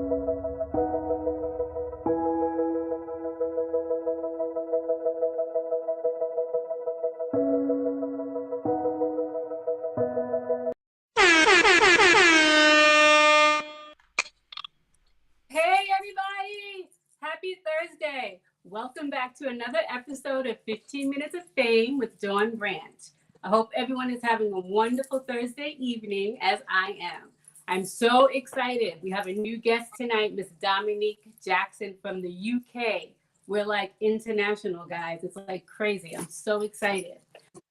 Hey everybody! Happy Thursday! Welcome back to another episode of 15 Minutes of Fame with Dawn Branch. I hope everyone is having a wonderful Thursday evening as I am. I'm so excited. We have a new guest tonight, Miss Dominique Jackson from the UK. We're like international, guys. It's like crazy. I'm so excited.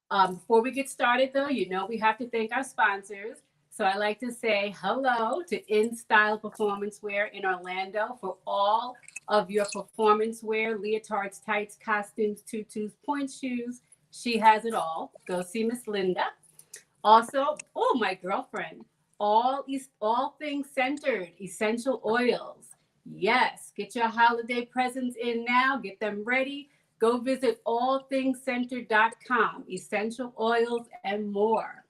Before we get started, though, we have to thank our sponsors. So I like to say hello to In Style Performance Wear in Orlando for all of your performance wear, leotards, tights, costumes, tutus, point shoes. She has it all. Go see Miss Linda. Also, my girlfriend, all things centered, essential oils. Yes, get your holiday presents in now. Get them ready. Go visit allthingscentered.com, essential oils and more.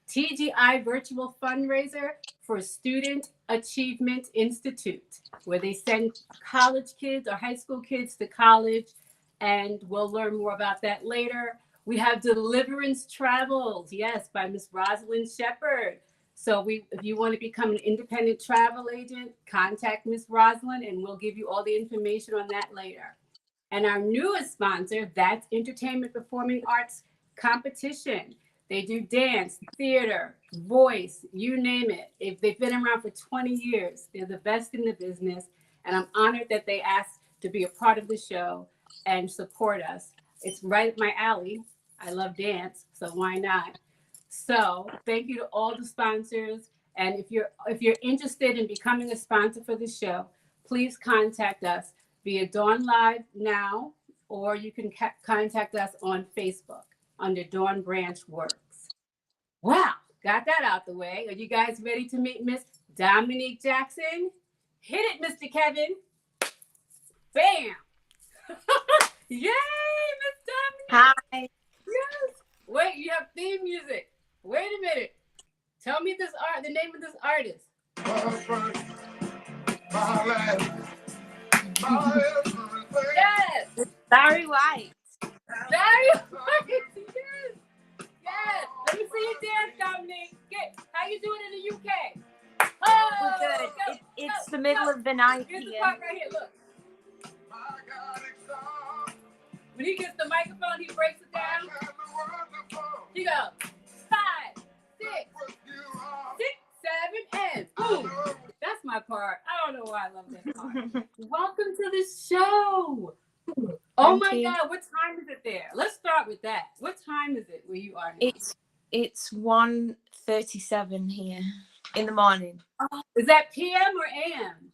TGI Virtual Fundraiser for Student Achievement Institute, where they send college kids or high school kids to college, and we'll learn more about that later. We have Deliverance Travels, yes, by Miss Rosalind Shepard. So if you want to become an independent travel agent, contact Miss Rosalind, and we'll give you all the information on that later. And our newest sponsor, that's Entertainment Performing Arts Competition. They do dance, theater, voice, you name it. If they've been around for 20 years, they're the best in the business. And I'm honored that they asked to be a part of the show and support us. It's right up my alley. I love dance, so why not? So thank you to all the sponsors. And if you're interested in becoming a sponsor for the show, please contact us via Dawn Live now, or you can contact us on Facebook under Dawn Branch Works. Wow, got that out the way. Are you guys ready to meet Miss Dominique Jackson? Hit it, Mr. Kevin. Bam. Yay, Miss Dominique. Hi. Yes. Wait, you have theme music. Wait a minute. Tell me the name of this artist. Yes. Barry White. Barry White. Yes. Yes. Let me see you dance, Dominique. How you doing in the UK? Oh, We're good. It's the middle of the night Here's the here. part right here. Look. When he gets the microphone, he breaks it down. He goes 5, 6, 7, and boom. That's my part. I don't know why I love that part. Welcome to the show. Oh my God, what time is it there? Let's start with that. What time is it where you are now? It's 1:37 here in the morning. Oh, is that PM or AM?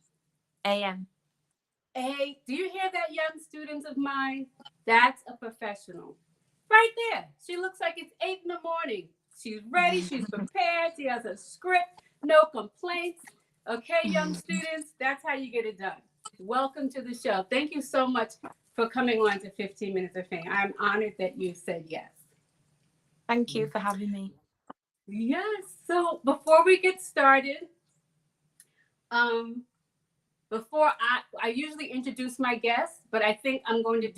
AM. Hey, do you hear that, young students of mine? That's a professional. Right there. She looks like it's 8 in the morning. She's ready. She's prepared. She has a script. No complaints. Okay, young students, that's how you get it done. Welcome to the show. Thank you so much for coming on to 15 Minutes of Fame. I'm honored that you said yes. Thank you for having me. Yes. So before we get started, before I usually introduce my guests, but I think I'm going to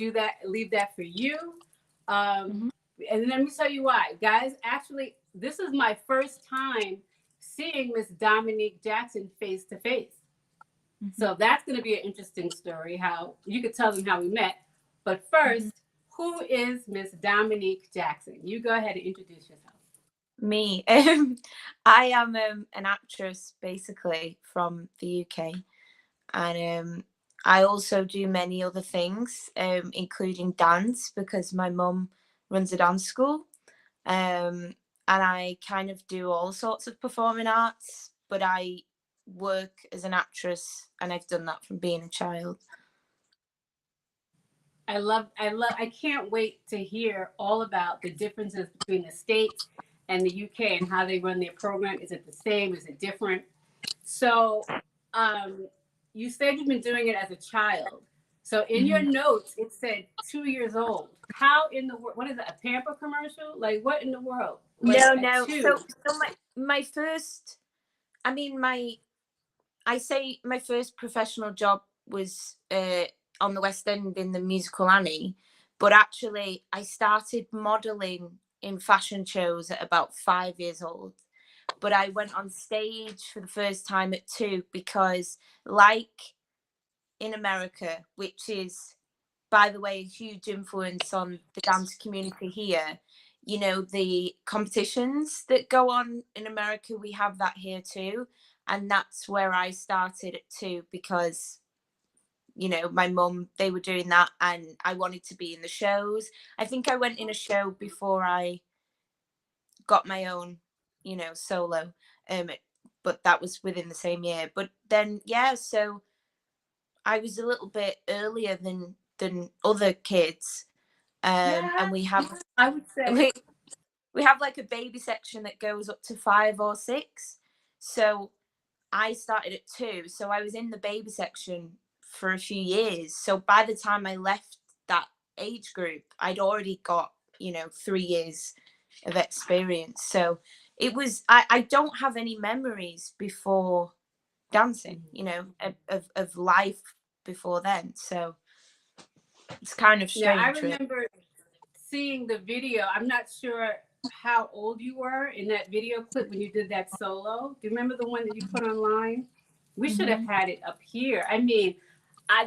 leave that for you. And let me tell you why. Guys, actually, this is my first time seeing Miss Dominique Jackson face to face. So that's going to be an interesting story, how you could tell them how we met. But first, who is Miss Dominique Jackson? You go ahead and introduce yourself. Me. I am an actress, basically, from the UK. And I also do many other things, including dance, because my mum runs a dance school. And I kind of do all sorts of performing arts, but I work as an actress, and I've done that from being a child. I can't wait to hear all about the differences between the States and the UK and how they run their program. Is it the same? Is it different? So you said you've been doing it as a child. So in your notes, it said 2 years old. How in the world? What is it, a Pamper commercial? Like, what in the world? Like, no. So my first, I say my first professional job was on the West End in the musical Annie, but actually I started modelling in fashion shows at about 5 years old. But I went on stage for the first time at 2 because, like in America, which is, by the way, a huge influence on the dance community here, you know, the competitions that go on in America, we have that here too. And that's where I started at 2 because, you know, my mum, they were doing that and I wanted to be in the shows. I think I went in a show before I got my own, you know, solo. Um, but that was within the same year. But then, yeah, so I was a little bit earlier than other kids. Yeah, And we have I would say. we, we have like a baby section that goes up to 5 or 6. So I started at 2, so I was in the baby section for a few years. So by the time I left that age group, I'd already got, you know, 3 years of experience. So it was, I don't have any memories before dancing, you know, of life before then. So it's kind of Yeah, I strange, really. remember seeing the video. I'm not sure how old you were in that video clip when you did that solo. Do you remember the one that you put online? We should have Mm-hmm. had it up here. I mean,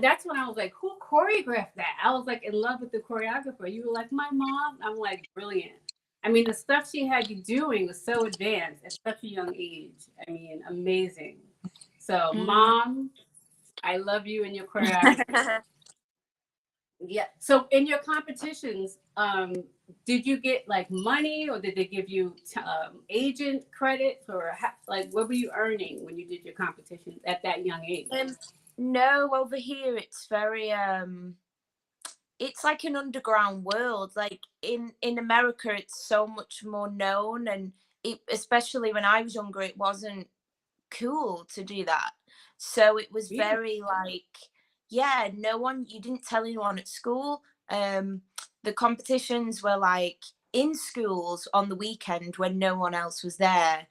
that's when I was like, who choreographed that? I was like in love with the choreographer. You were like, my mom. I'm like, brilliant. I mean, the stuff she had you doing was so advanced at such a young age. I mean, amazing. So, Mm. mom, I love you and your choreography. Yeah. So in your competitions, did you get like money or did they give you agent credit for like what were you earning when you did your competitions at that young age? No, over here it's very it's like an underground world. Like in America it's so much more known, and it, especially when I was younger, it wasn't cool to do that. So it was Really? very like, yeah, no one, you didn't tell anyone at school. The competitions were like in schools on the weekend when no one else was there.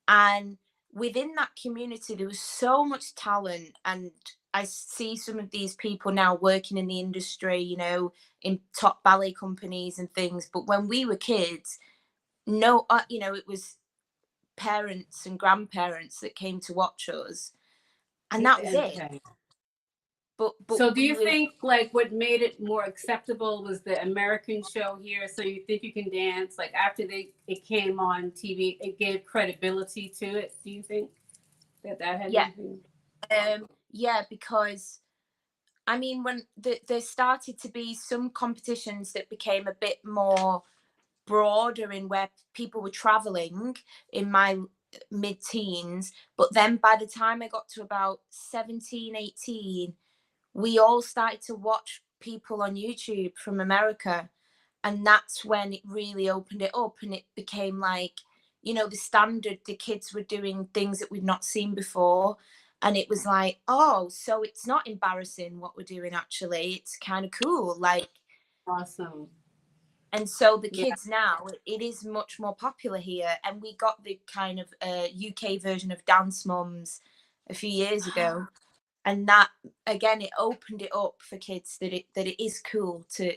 And within that community there was so much talent, and I see some of these people now working in the industry, you know, in top ballet companies and things. But when we were kids, no, you know, it was parents and grandparents that came to watch us, and that was it. Okay. But So do we you were, think like what made it more acceptable was the American show here? So you think you can dance like after it came on TV, it gave credibility to it? Do you think that had yeah, anything? yeah, because I mean, when there started to be some competitions that became a bit more broader in where people were traveling in my mid-teens, but then by the time I got to about 17, 18, we all started to watch people on YouTube from America, and that's when it really opened it up, and it became like, you know, the standard. The kids were doing things that we'd not seen before, and it was like, oh, so it's not embarrassing what we're doing, actually it's kind of cool, like. Awesome. And so the Yeah. kids now, it is much more popular here, and we got the kind of UK version of Dance Mums a few years ago, and that again, it opened it up for kids that it is cool to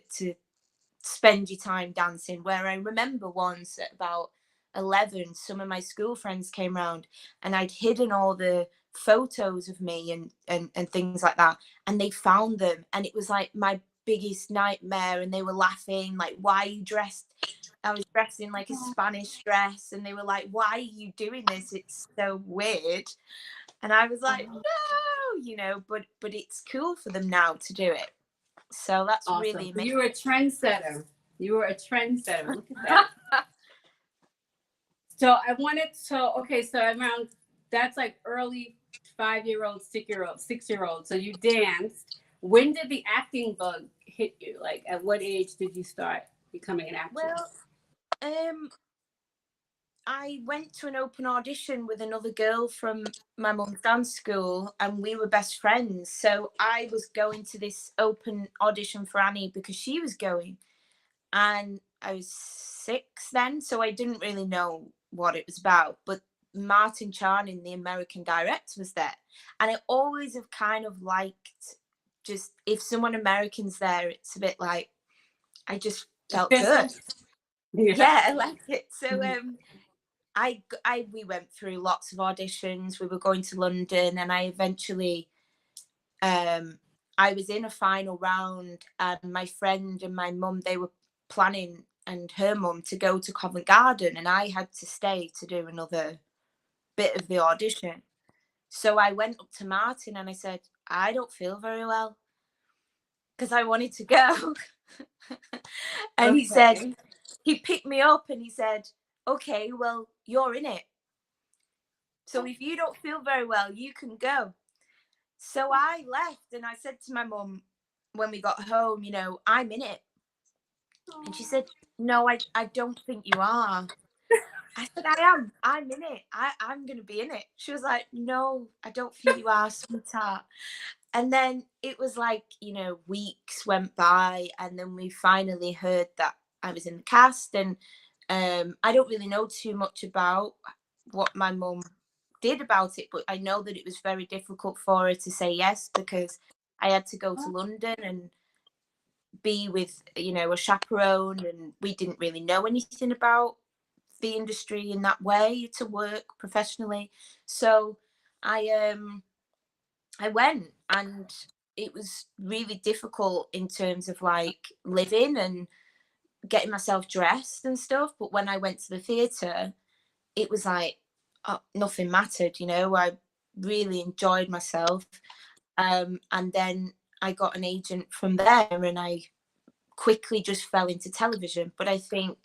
spend your time dancing. Where I remember once at about 11, some of my school friends came round, and I'd hidden all the photos of me and things like that, and they found them, and it was like my biggest nightmare, and they were laughing like, why are you dressed, I was dressed in like a Spanish dress, and they were like, why are you doing this, it's so weird. And I was like, no, you know, but it's cool for them now to do it. So that's Awesome. really So amazing. you were a trendsetter. You were a trendsetter. Look at that. So I wanted to, okay, so around, that's like early 5-year-old, 6-year old. So you danced. When did the acting bug hit you? Like at what age did you start becoming an actress? Well, I went to an open audition with another girl from my mum's dance school, and we were best friends. So I was going to this open audition for Annie because she was going, and I was 6 then, so I didn't really know what it was about. But Martin Charnin, the American director, was there. And I always have kind of liked, just if someone American's there, it's a bit like, I just felt good. Yeah, I liked it. So we went through lots of auditions. We were going to London, and I eventually I was in a final round, and my friend and my mum, they were planning, and her mum, to go to Covent Garden, and I had to stay to do another bit of the audition. So I went up to Martin and I said, I don't feel very well, because I wanted to go. And he said, he picked me up and he said, okay, well, you're in it. So if you don't feel very well, you can go. So I left, and I said to my mum when we got home, you know, I'm in it. And she said, no, I don't think you are. I said, I am. I'm in it. I'm going to be in it. She was like, no, I don't think you are, sweetheart. And then it was like, you know, weeks went by, and then we finally heard that I was in the cast. And I don't really know too much about what my mum did about it, but I know that it was very difficult for her to say yes, because I had to go to London and be with, you know, a chaperone, and we didn't really know anything about the industry in that way to work professionally. So I went, and it was really difficult in terms of like living and getting myself dressed and stuff. But when I went to the theatre, it was like nothing mattered, you know. I really enjoyed myself. And then I got an agent from there, and I quickly just fell into television. But I think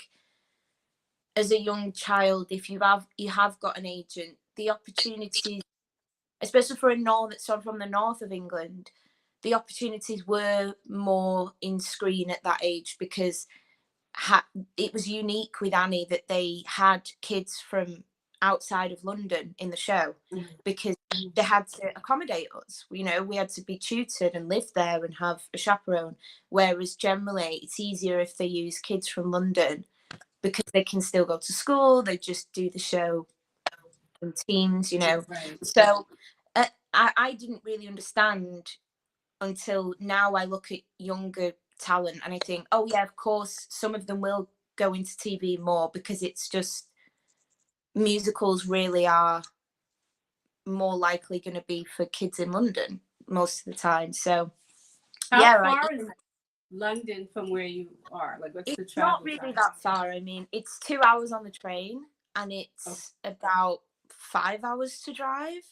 as a young child, if you have got an agent, the opportunities, especially for from the north of England, the opportunities were more in screen at that age, because it was unique with Annie that they had kids from outside of London in the show, because they had to accommodate us. You know, we had to be tutored and live there and have a chaperone, whereas generally it's easier if they use kids from London, because they can still go to school, they just do the show in teams, you know. So I didn't really understand until now. I look at younger talent and I think, oh yeah, of course some of them will go into TV more, because it's just, musicals really are more likely going to be for kids in London most of the time. So how far is London from where you are? Like, what's the travel not really time? that far. I mean, it's 2 hours on the train, and it's about 5 hours to drive.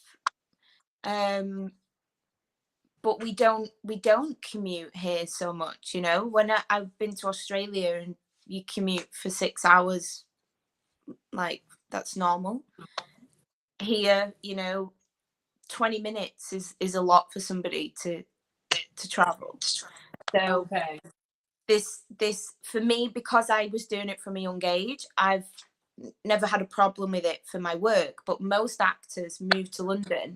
But we don't commute here so much, you know. When I've been to Australia and you commute for 6 hours, like that's normal. Here, you know, 20 minutes is a lot for somebody to travel. So this for me, because I was doing it from a young age, I've never had a problem with it for my work. But most actors move to London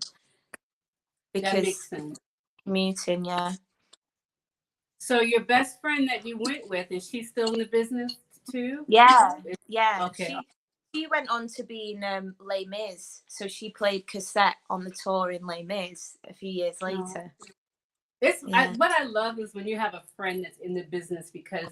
because commuting. Yeah. So your best friend that you went with, is she still in the business too? Yeah. Okay. She went on to be in Les Mis, so she played Cassette on the tour in Les Mis a few years later. What I love is when you have a friend that's in the business, because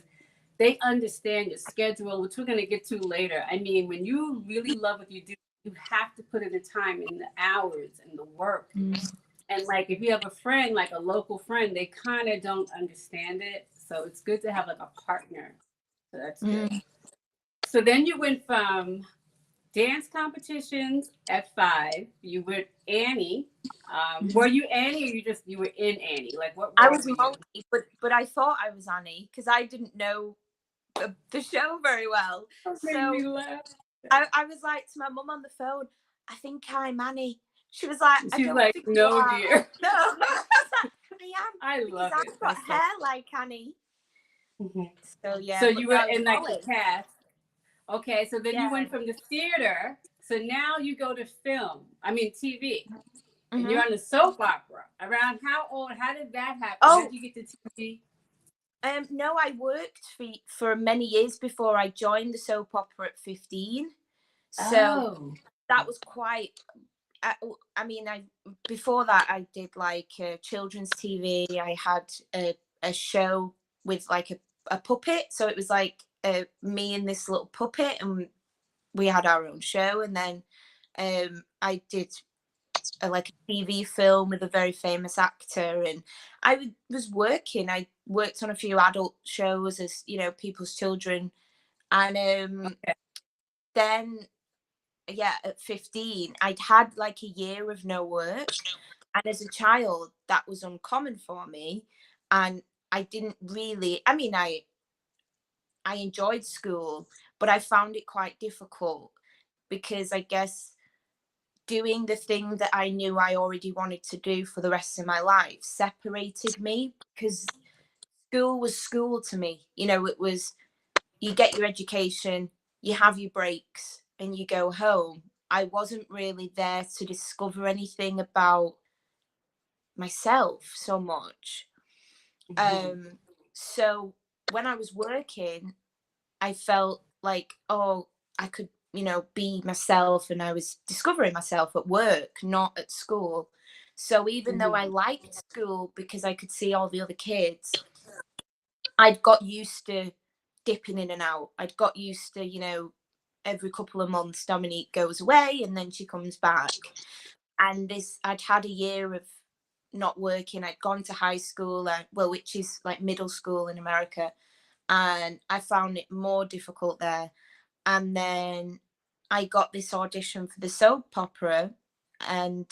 they understand your schedule, which we're going to get to later. I mean, when you really love what you do, you have to put in the time and the hours and the work. And like, if you have a friend, like a local friend, they kind of don't understand it. So it's good to have like a partner. So that's good. So then you went from dance competitions at 5. You were Annie. Were you Annie, or you were in Annie? Like, what? I was Monkey, but I thought I was Annie because I didn't know the show very well. So I was like to my mum on the phone, I think I'm Annie. She was like, I don't think no, you are. dear. No, I was like, I am. I love it. I've got hair like Annie. So yeah. So you were in like the cast. Okay, so then you went from the theater. So now you go to TV. And you're on the soap opera. Around how old? How did that happen? How did you get to TV? No, I worked for many years before I joined the soap opera at 15. So that was quite. I mean, before that I did like children's TV. I had a show with like a puppet, so it was like me and this little puppet, and we had our own show. And then I did like a TV film with a very famous actor, and I was working. I worked on a few adult shows as, you know, people's children, and then yeah, at 15 I'd had like a year of no work, and as a child that was uncommon for me. And I didn't really, I mean, I enjoyed school, but I found it quite difficult because I guess doing the thing that I knew I already wanted to do for the rest of my life separated me, because school was school to me. You know, it was, you get your education, you have your breaks, and you go home. I wasn't really there to discover anything about myself so much. So when I was working, I felt like, oh, I could, you know, be myself, and I was discovering myself at work, not at school. So even though I liked school because I could see all the other kids, I'd got used to dipping in and out. I'd got used to, you know, every couple of months Dominique goes away and then she comes back. And this, I'd had a year of not working. I'd gone to high school, well, which is like middle school in America, and I found it more difficult there. And then I got this audition for the soap opera, and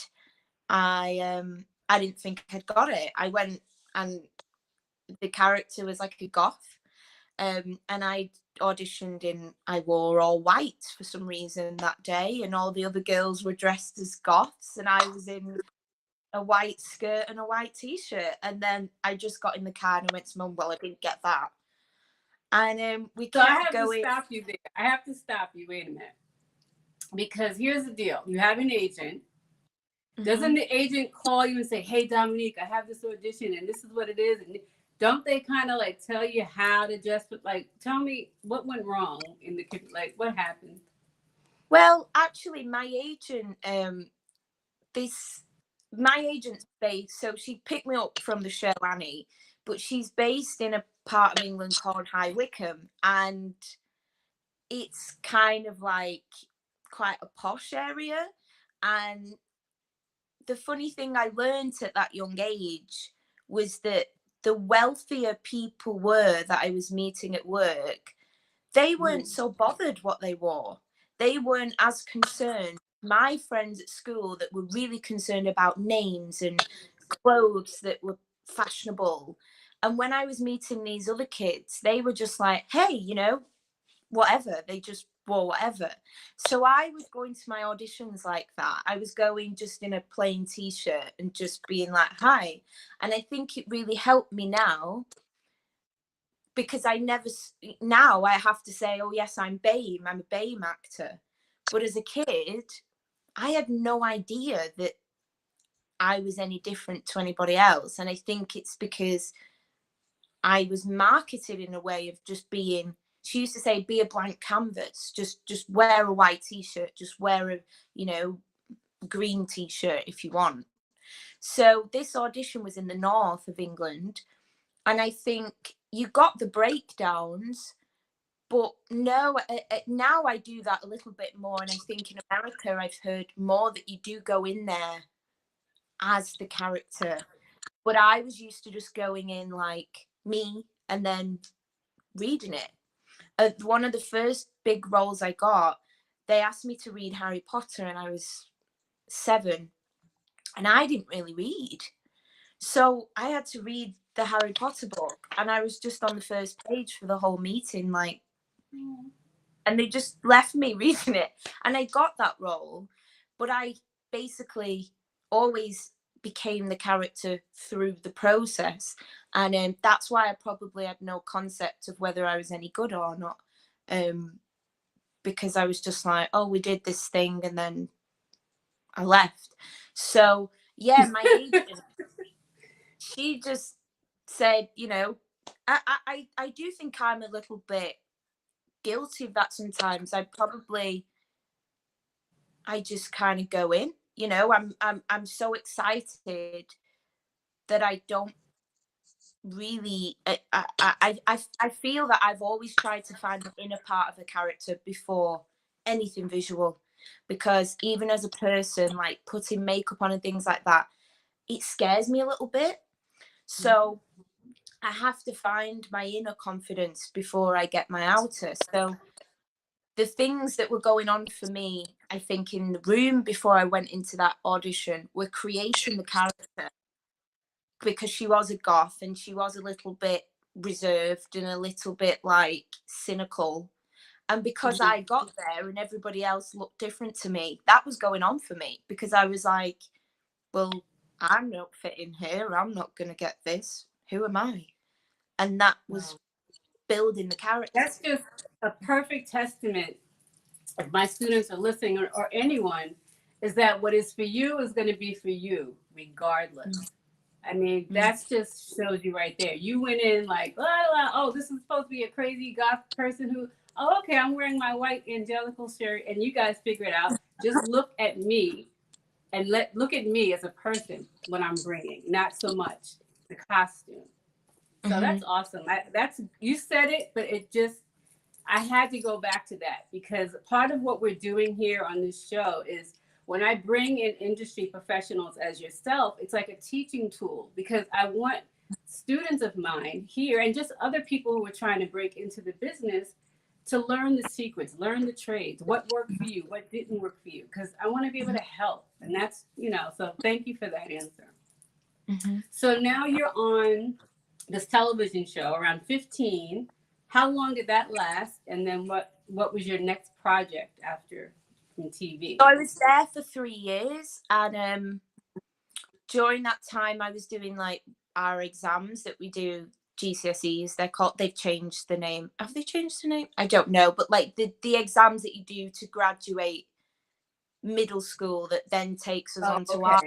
I didn't think I'd got it. I went, and the character was like a goth, and I auditioned in, I wore all white for some reason that day, and all the other girls were dressed as goths, and I was in a white skirt and a white t-shirt. And then I just got in the car and I went to Mum, well, I didn't get that. And we So I kept have going. to stop you there. I have to stop you. Wait a minute. Because here's the deal. You have an agent. Doesn't the agent call you and say, hey, Dominique, I have this audition and this is what it is? And don't they kind of like tell you how to just, like, tell me what went wrong in the, like, what happened? Well, actually, my agent, this, my agent's based, so she picked me up from the show Annie, but she's based in a part of England called High Wycombe, and it's kind of like quite a posh area. And the funny thing I learned at that young age was that the wealthier people were that I was meeting at work, they weren't so bothered what they wore. They weren't as concerned. My friends at school that were really concerned about names and clothes that were fashionable. And when I was meeting these other kids, they were just like, hey, you know, whatever. They just wore whatever. So I was going to my auditions like that. I was going just in a plain t-shirt and just being like, hi. And I think it really helped me now, because I never, now I have to say, oh yes, I'm BAME, I'm a BAME actor. But as a kid, I had no idea that I was any different to anybody else. And I think it's because I was marketed in a way of just being, she used to say, be a blank canvas, just wear a white t-shirt, just wear a, you know, green t-shirt if you want. So this audition was in the north of England, and I think you got the breakdowns, but no, now I do that a little bit more. And I think in America I've heard more that you do go in there as the character, but I was used to just going in like me and then reading it. One of the first big roles I got, they asked me to read Harry Potter, and I was 7, and I didn't really read. So I had to read the Harry Potter book, and I was just on the first page for the whole meeting, like, and they just left me reading it. And I got that role, but I basically always became the character through the process. And that's why I probably had no concept of whether I was any good or not. Because I was just like, oh, we did this thing and then I left. So yeah, my agent, she just said, you know, I do think I'm a little bit guilty of that sometimes. I just kind of go in. You know, I'm so excited that I don't really I feel that I've always tried to find the inner part of the character before anything visual, because even as a person, like putting makeup on and things like that, it scares me a little bit. So I have to find my inner confidence before I get my outer. So the things that were going on for me, I think, in the room before I went into that audition were creating the character, because she was a goth and she was a little bit reserved and a little bit like cynical. And because I got there and everybody else looked different to me, that was going on for me, because I was like, well, I'm not fitting here. I'm not going to get this. Who am I? And that was building the character. That's just a perfect testament, if my students are listening, or anyone, is that what is for you is going to be for you regardless. I mean, that's just shows you right there. You went in like, oh, this is supposed to be a crazy goth person who, oh, okay, I'm wearing my white angelical shirt, and you guys figure it out. Just look at me and look at me as a person when I'm bringing, not so much the costume. So that's awesome. That's, you said it, but it just, I had to go back to that, because part of what we're doing here on this show is, when I bring in industry professionals as yourself, it's like a teaching tool, because I want students of mine here and just other people who are trying to break into the business to learn the secrets, learn the trades, what worked for you, what didn't work for you, because I want to be able to help. And that's, so thank you for that answer. So now you're on this television show around 15. How long did that last? And then what was your next project after from TV? So I was there for 3 years, and during that time I was doing like our exams that we do, GCSEs they're called. They've changed the name. Have they changed the name? I don't know, but like the exams that you do to graduate middle school, that then takes us on to our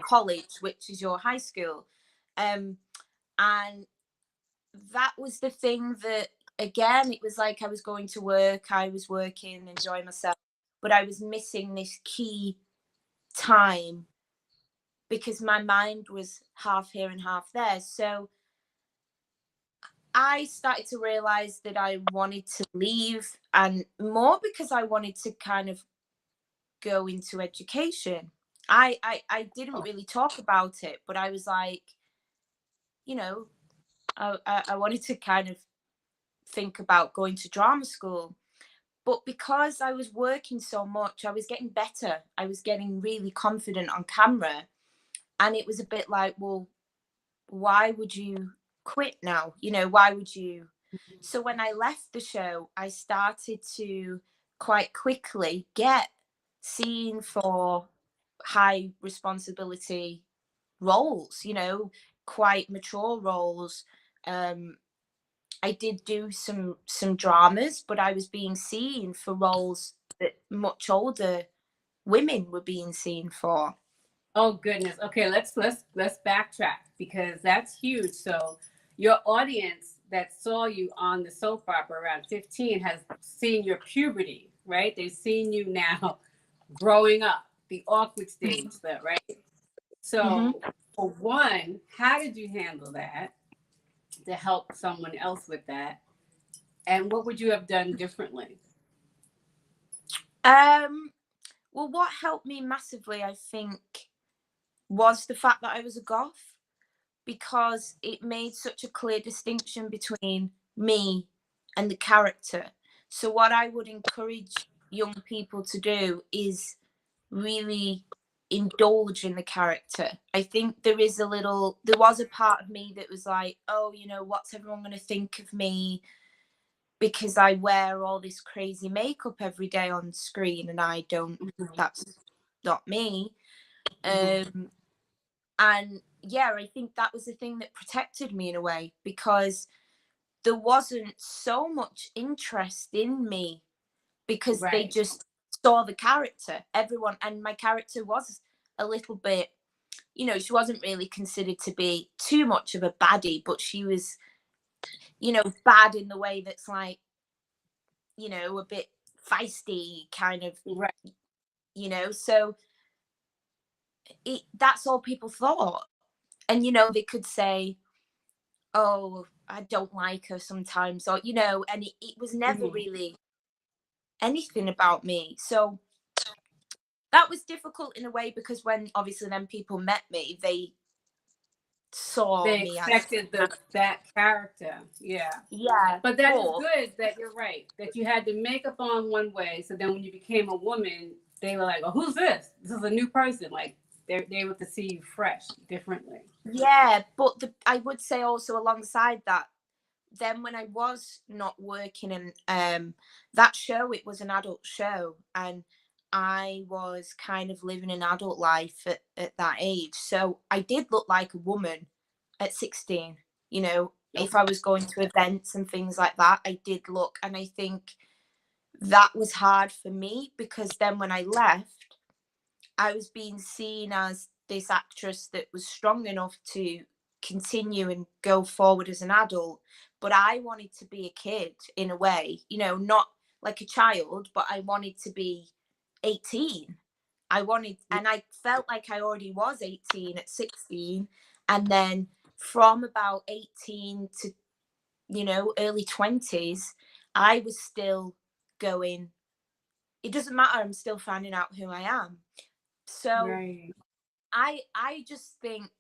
college, which is your high school. And that was the thing that, again, it was like I was going to work, I was working, enjoying myself, but I was missing this key time, because my mind was half here and half there. So I started to realize that I wanted to leave, and more because I wanted to kind of go into education. I didn't really talk about it, but I was like, you know, I wanted to kind of think about going to drama school. But because I was working so much, I was getting better. I was getting really confident on camera. And it was a bit like, well, why would you quit now? You know, why would you? So when I left the show, I started to quite quickly get seen for high responsibility roles, quite mature roles. I did do some dramas, but I was being seen for roles that much older women were being seen for. Oh goodness. Okay, let's backtrack, because that's huge. So your audience that saw you on the soap opera around 15 has seen your puberty, right? They've seen you now growing up, the awkward stage, though, right? So for one, how did you handle that to help someone else with that? And what would you have done differently? Well, what helped me massively, I think, was the fact that I was a goth, because it made such a clear distinction between me and the character. So what I would encourage young people to do is really indulge in the character. I think there was a part of me that was like, oh, what's everyone going to think of me, because I wear all this crazy makeup every day on screen, and I don't, that's not me. And yeah, I think that was the thing that protected me in a way, because there wasn't so much interest in me, because they just saw the character, everyone. And my character was a little bit, she wasn't really considered to be too much of a baddie, but she was, bad in the way that's like, a bit feisty, kind of you know, so that's all people thought. And, you know, they could say, oh, I don't like her sometimes, or, you know, and it was never Mhm. really anything about me. So that was difficult in a way, because when obviously then people met me, they saw They me as, expected that character. Yeah. yeah, But that is but good that you're right, that you had the makeup on one way. So then when you became a woman, they were like, oh, who's this? This is a new person. Like they're able to see you fresh, differently. yeah, but I would say also alongside that, then when I was not working, and that show, it was an adult show, and I was kind of living an adult life at that age. So I did look like a woman at 16. You know, if Okay. I was going to events and things like that, I did look. And I think that was hard for me, because then when I left, I was being seen as this actress that was strong enough to continue and go forward as an adult. But I wanted to be a kid in a way, you know, not like a child, but I wanted to be 18. And I felt like I already was 18 at 16. And then from about 18 to, you know, early 20s, I was still going, it doesn't matter, I'm still finding out who I am. So Right. I just think,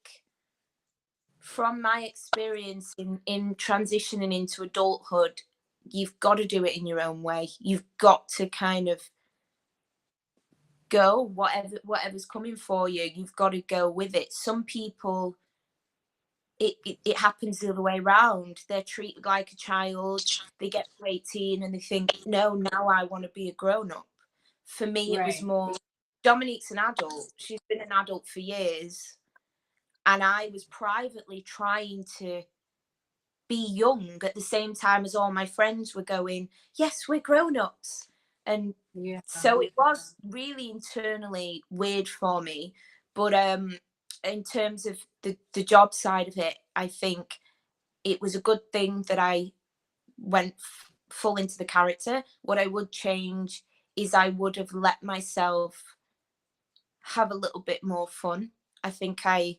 from my experience in transitioning into adulthood, you've got to do it in your own way. You've got to kind of go whatever's coming for you. You've got to go with it. Some people, it happens the other way around. They're treated like a child. They get to 18 and they think, no, now I want to be a grown up. For me, it was Right. more, Dominique's an adult. She's been an adult for years. And I was privately trying to be young at the same time as all my friends were going, yes, we're grown-ups. And Yeah. so it was really internally weird for me. But in terms of the job side of it, I think it was a good thing that I went full into the character. What I would change is I would have let myself have a little bit more fun. I think I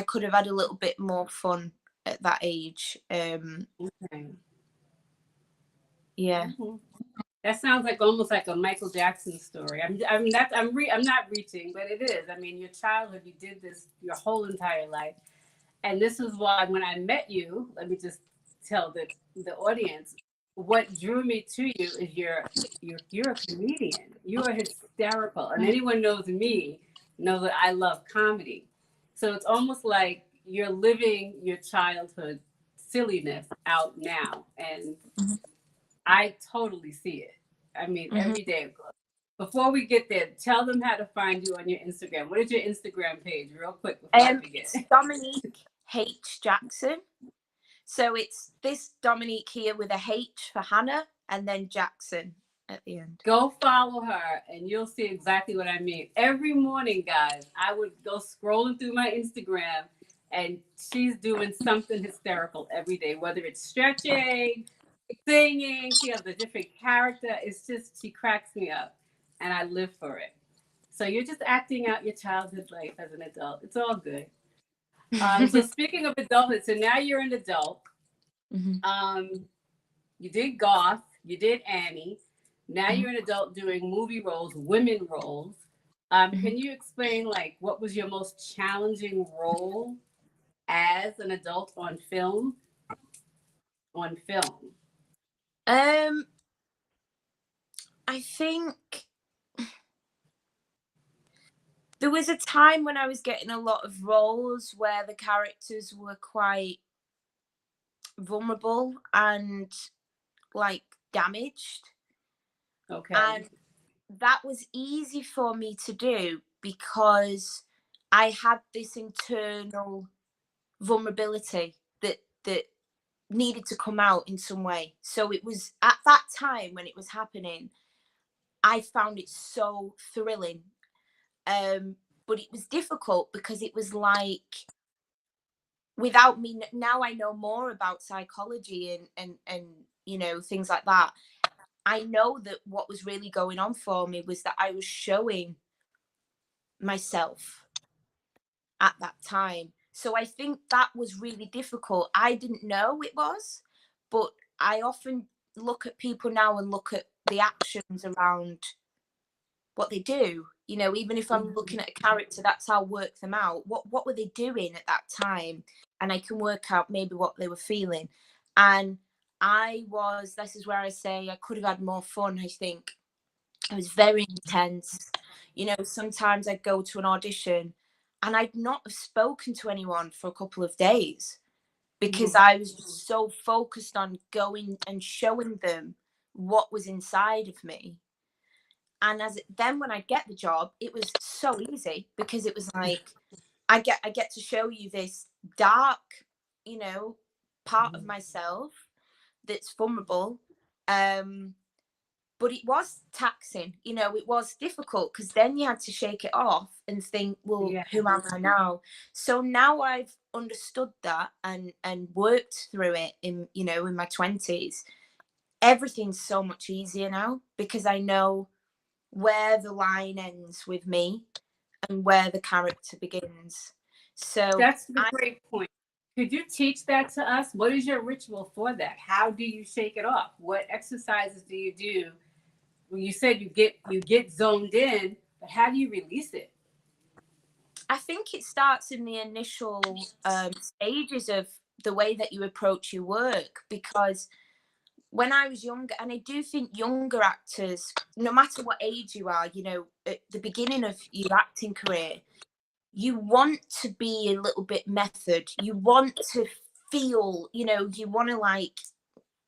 could have had a little bit more fun at that age. Okay. Yeah. Mhm. That sounds like almost like a Michael Jackson story. I'm not reaching, but it is. I mean, your childhood, you did this your whole entire life, and this is why when I met you, let me just tell the audience what drew me to you is you're a comedian. You are hysterical, and anyone knows me knows that I love comedy. So it's almost like you're living your childhood silliness out now, and I totally see it. I mean, Mm-hmm. every day. Before we get there, tell them how to find you on your Instagram. What is your Instagram page, real quick, before I forget? It's Dominique H Jackson. So it's this Dominique here with a H for Hannah and then Jackson at the end. Go follow her, and you'll see exactly what I mean. Every morning, guys, I would go scrolling through my Instagram, and she's doing something hysterical every day, whether it's stretching, singing. She has a different character. It's just she cracks me up, and I live for it. So you're just acting out your childhood life as an adult. It's all good. So speaking of adulthood, so now you're an adult. Mm-hmm. Um, you did Goth, you did Annie. Now Mm-hmm. you're an adult doing movie roles, women roles. Mm-hmm. Can you explain like what was your most challenging role as an adult on film? On film. Um, I think there was a time when I was getting a lot of roles where the characters were quite vulnerable and like damaged. Okay. And that was easy for me to do because I had this internal vulnerability that needed to come out in some way. So it was at that time when it was happening, I found it so thrilling. But it was difficult because it was like, without me, now I know more about psychology and you know, things like that. I know that what was really going on for me was that I was showing myself at that time. So I think that was really difficult. I didn't know it was, but I often look at people now and look at the actions around what they do. You know, even if I'm looking at a character, that's how I work them out. What were they doing at that time? And I can work out maybe what they were feeling. And this is where I say I could have had more fun, I think. I was very intense. You know, sometimes I'd go to an audition and I'd not have spoken to anyone for a couple of days because I was just so focused on going and showing them what was inside of me. And then when I get the job, it was so easy because it was like I get to show you this dark, you know, part of myself that's vulnerable. But it was taxing, you know, it was difficult because then you had to shake it off and think, well, Yeah. who am I now? So now I've understood that and worked through it in, you know, in my 20s. Everything's so much easier now because I know where the line ends with me and where the character begins. So That's the great point. Could you teach that to us? What is your ritual for that? How do you shake it off? What exercises do you do? Well, you said you get zoned in, but how do you release it? I think it starts in the initial stages of the way that you approach your work, because when I was younger, and I do think younger actors, no matter what age you are, you know, at the beginning of your acting career, you want to be a little bit method. You want to feel, you know, you want to like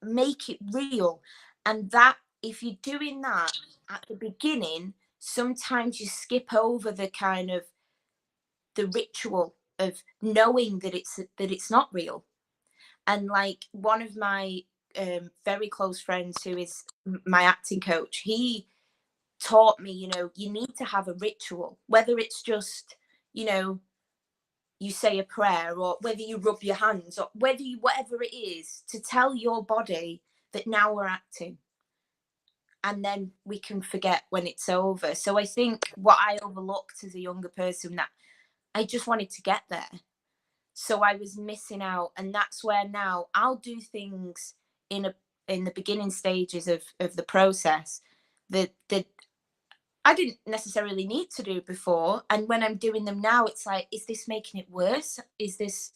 make it real. And that, if you're doing that at the beginning, sometimes you skip over the kind of the ritual of knowing that it's not real. And like one of my very close friends who is my acting coach, he taught me, you know, you need to have a ritual, whether it's just, you know, you say a prayer, or whether you rub your hands, or whether you, whatever it is, to tell your body that now we're acting, and then we can forget when it's over. So I think what I overlooked as a younger person, that I just wanted to get there, so I was missing out. And that's where now I'll do things in the beginning stages of the process that I didn't necessarily need to do before, and when I'm doing them now, it's like, is this making it worse? Is this?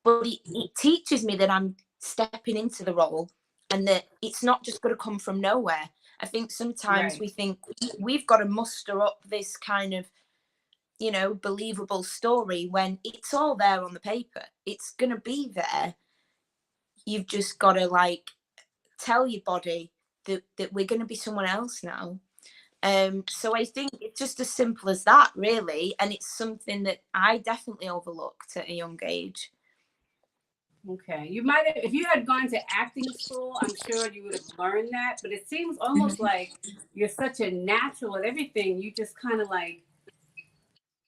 But it teaches me that I'm stepping into the role, and that it's not just going to come from nowhere. I think sometimes Right. we think we've got to muster up this kind of, you know, believable story when it's all there on the paper. It's going to be there. You've just got to like tell your body that we're going to be someone else now. So I think it's just as simple as that, really. And it's something that I definitely overlooked at a young age. Okay. You might have, if you had gone to acting school, I'm sure you would have learned that. But it seems almost Mhm. like you're such a natural at everything. You just kind of like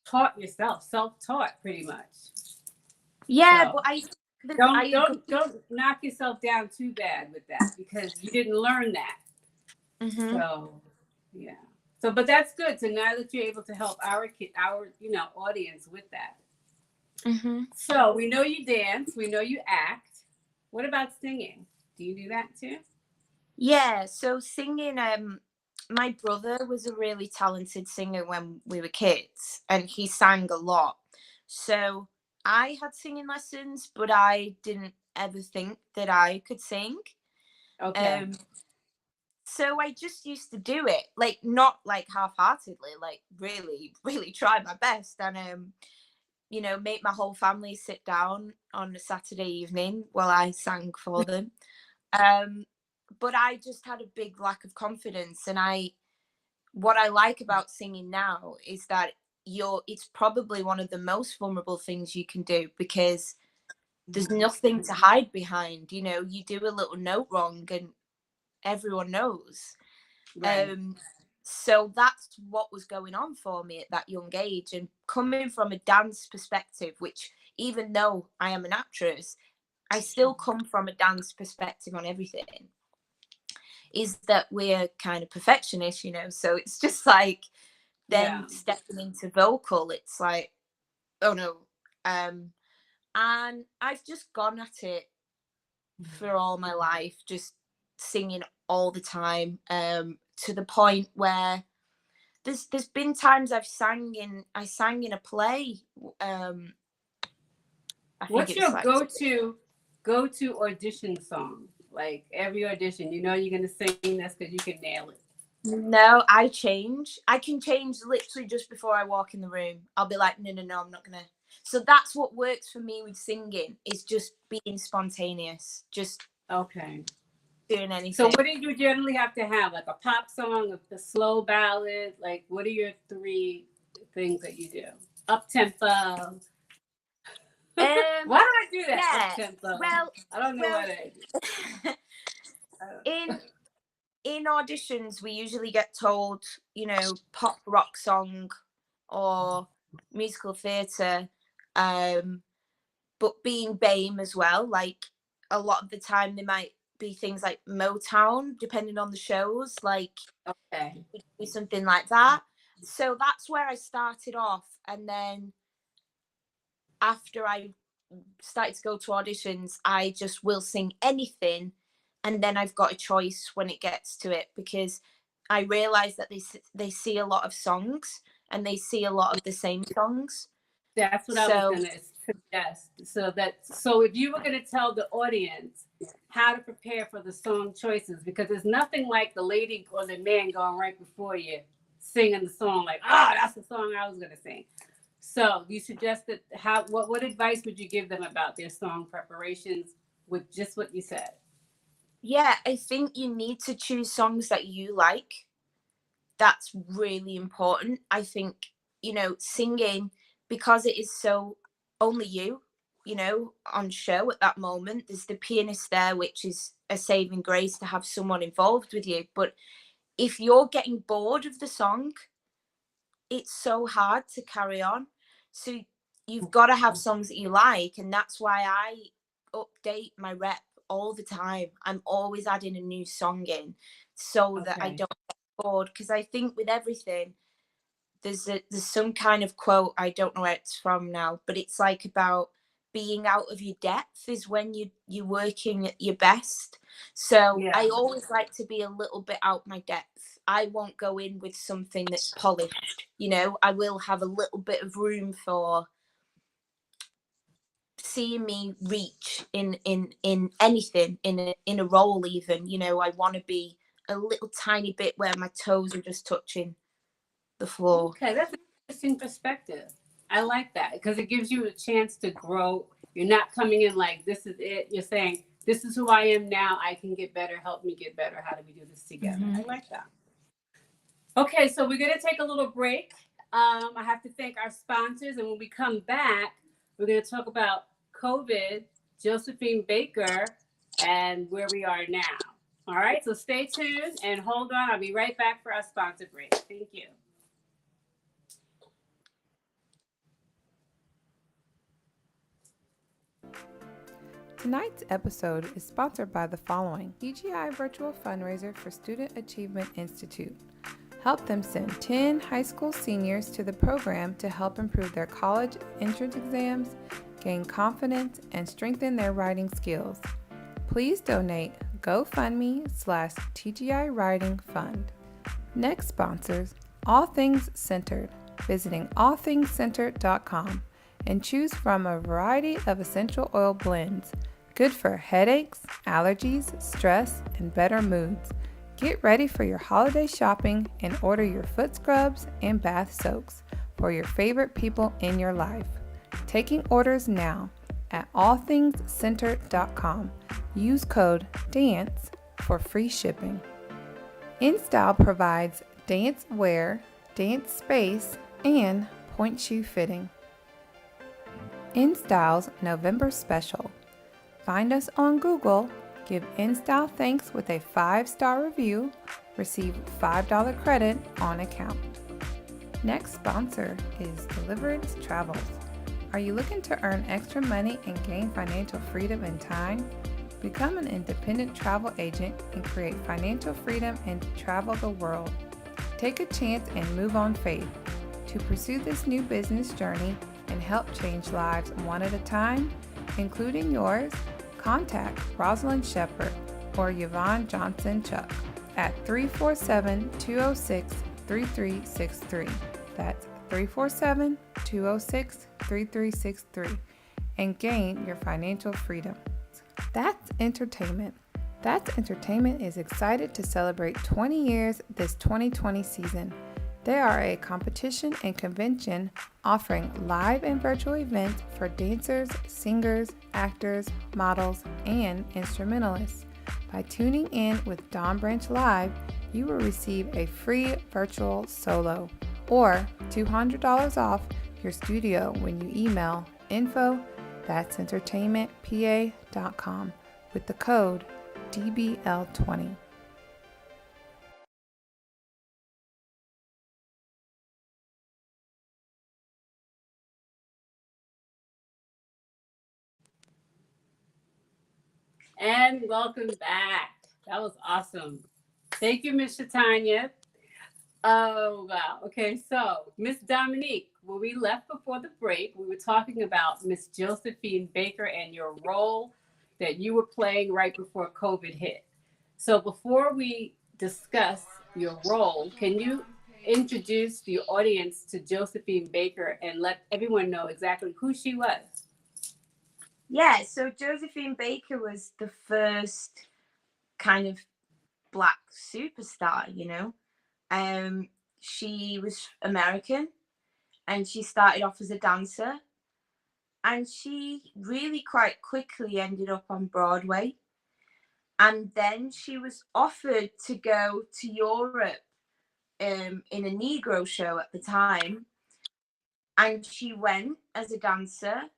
taught yourself, self-taught, pretty much. Yeah, So but I don't agree. don't don't knock yourself down too bad with that because you didn't learn that. Hmm. So yeah. So, but that's good. So now that you're able to help our audience with that. Hmm. So we know you dance, we know you act. What about singing? Do you do that too? Yeah, so singing, my brother was a really talented singer when we were kids, and he sang a lot. So I had singing lessons, but I didn't ever think that I could sing. Okay. Um, so I just used to do it, like not like half-heartedly, like really, really try my best, and you know, make my whole family sit down on a Saturday evening while I sang for them. Um, but I just had a big lack of confidence, and what I like about singing now is that it's probably one of the most vulnerable things you can do, because there's nothing to hide behind. You know, you do a little note wrong and everyone knows. Right. Um, so that's what was going on for me at that young age. And coming from a dance perspective, which, even though I am an actress, I still come from a dance perspective on everything. is that we're kind of perfectionists, you know. So it's just like Yeah. then stepping into vocal, it's like, oh no. And I've just gone at it for all my life, just singing all the time, to the point where there's been times I sang in a play. I think What's it was your like, go-to audition song? Like every audition, you know you're gonna sing this because you can nail it. no, I change. I can change literally just before I walk in the room. I'll be like, no, I'm not gonna. So that's what works for me with singing, is just being spontaneous, just Okay. doing So anything. what do you generally have to have? Like a pop song, a slow ballad? Like what are your three things that you do? Up tempo. Why do I do that? Up Yeah. tempo. Well, I don't know why I do. in in auditions, we usually get told, you know, pop rock song or musical theatre. But being BAME as well, like a lot of the time there might be things like Motown, depending on the shows, like Okay. do something like that. So that's where I started off. And then after I started to go to auditions, I just will sing anything. And then I've got a choice when it gets to it, because I realize that they see a lot of songs and they see a lot of the same songs. That's what I was So gonna suggest. So if you were gonna tell the audience how to prepare for the song choices, because there's nothing like the lady or the man going right before you singing the song like, that's the song I was gonna sing. So you suggested what advice would you give them about their song preparations with just what you said? yeah, I think you need to choose songs that you like. That's really important. I think, you know, singing, because it is so only you know, on show at that moment, there's the pianist there, which is a saving grace to have someone involved with you. But if you're getting bored of the song, it's so hard to carry on. So you've got to have songs that you like. And that's why I update my rep all the time. I'm always adding a new song in so that I Okay. don't get bored. Because I think with everything, there's some kind of quote, I don't know where it's from now, but it's like about being out of your depth is when you're working at your best. So Yeah. I always like to be a little bit out my depth. I won't go in with something that's polished, you know. I will have a little bit of room for seeing me reach in anything, in a role even, you know. I want to be a little tiny bit where my toes are just touching the floor. Okay, that's an interesting perspective. I like that because it gives you a chance to grow. You're not coming in like this is it. You're saying this is who I am now. I can get better. Help me get better. How do we do this together? I like that. Okay, so we're gonna take a little break. I have to thank our sponsors, and when we come back, we're gonna talk about COVID, Josephine Baker, and where we are now. All right, so stay tuned and hold on. I'll be right back for our sponsor break. Thank you. Tonight's episode is sponsored by the following: TGI Virtual Fundraiser for Student Achievement Institute. Help them send 10 high school seniors to the program to help improve their college entrance exams, gain confidence, and strengthen their writing skills. Please donate GoFundMe/TGI Writing Fund. Next sponsors, All Things Centered, visiting allthingscentered.com, and choose from a variety of essential oil blends, good for headaches, allergies, stress, and better moods. Get ready for your holiday shopping and order your foot scrubs and bath soaks for your favorite people in your life. Taking orders now at allthingscentered.com. Use code DANCE for free shipping. InStyle provides dance wear, dance space, and point shoe fitting. InStyle's November special. Find us on Google, give InStyle thanks with a 5-star review, receive $5 credit on account. Next sponsor is Deliverance Travels. Are you looking to earn extra money and gain financial freedom and time? Become an independent travel agent and create financial freedom and travel the world. Take a chance and move on faith. To pursue this new business journey and help change lives one at a time, including yours, contact Rosalind Shepard or Yvonne Johnson Chuck at 347-206-3363. That's 347-206-3363 and gain your financial freedom. That's Entertainment. That's Entertainment is excited to celebrate 20 years this 2020 season. They are a competition and convention offering live and virtual events for dancers, singers, actors, models, and instrumentalists. By tuning in with Dawn Branch Live, you will receive a free virtual solo or $200 off your studio when you email info@that'sentertainmentpa.com with the code DBL20. And welcome back. That was awesome. Thank you, Miss Shatanya. Oh, wow. Okay, so Miss Dominique, when we left before the break, we were talking about Miss Josephine Baker and your role that you were playing right before COVID hit. So before we discuss your role, can you introduce the audience to Josephine Baker and let everyone know exactly who she was? Yeah, so Josephine Baker was the first kind of Black superstar, you know. She was American and she started off as a dancer, and she really quite quickly ended up on Broadway. And then she was offered to go to Europe in a Negro show at the time. And she went as a dancer,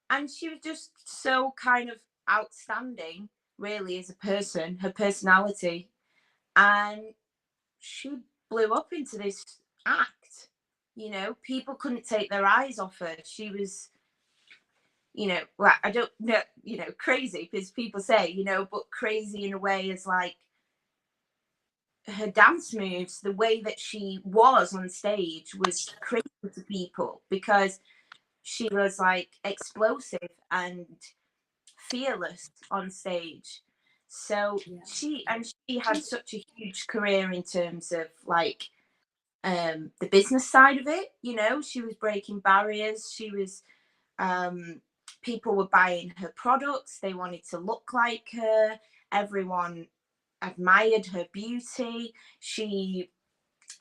and she was just so kind of outstanding, really, as a person, her personality. And she blew up into this act. You know, people couldn't take their eyes off her. She was, you know, well, I don't know, you know, crazy, because people say, you know, but crazy in a way is like her dance moves, the way that she was on stage was crazy to people, because she was like explosive and fearless on stage. So she had such a huge career in terms of like the business side of it. You know, she was breaking barriers. She was people were buying her products. They wanted to look like her. Everyone admired her beauty. She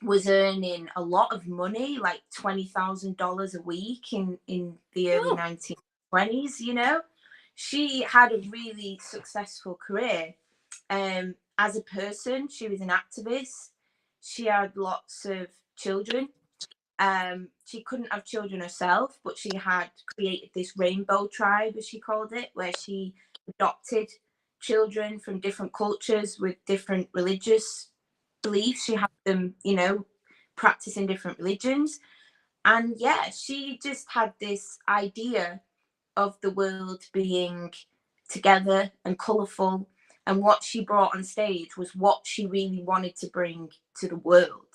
was earning a lot of money, like $20,000 a week in the early 1920s. You know, she had a really successful career. As a person, she was an activist. She had lots of children. She couldn't have children herself, but she had created this rainbow tribe, as she called it, where she adopted children from different cultures with different religious beliefs. She had them, you know, practicing different religions. And yeah, she just had this idea of the world being together and colourful. And what she brought on stage was what she really wanted to bring to the world.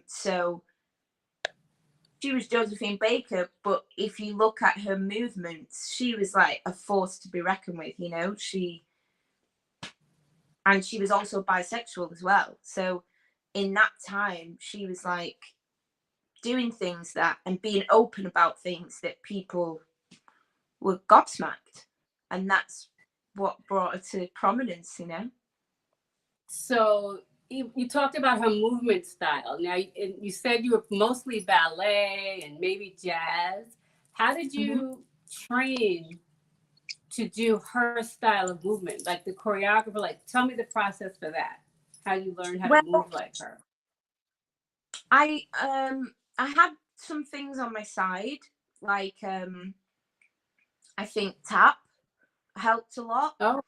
So she was Josephine Baker, but if you look at her movements, she was like a force to be reckoned with, you know. She was also bisexual as well. So in that time, she was like doing things that and being open about things that people were gobsmacked. And that's what brought her to prominence, you know. So you talked about her movement style. Now, you said you were mostly ballet and maybe jazz. How did you train to do her style of movement? Like the choreographer, like tell me the process for that. How you learn how to move like her. I had some things on my side, like I think tap helped a lot. Oh.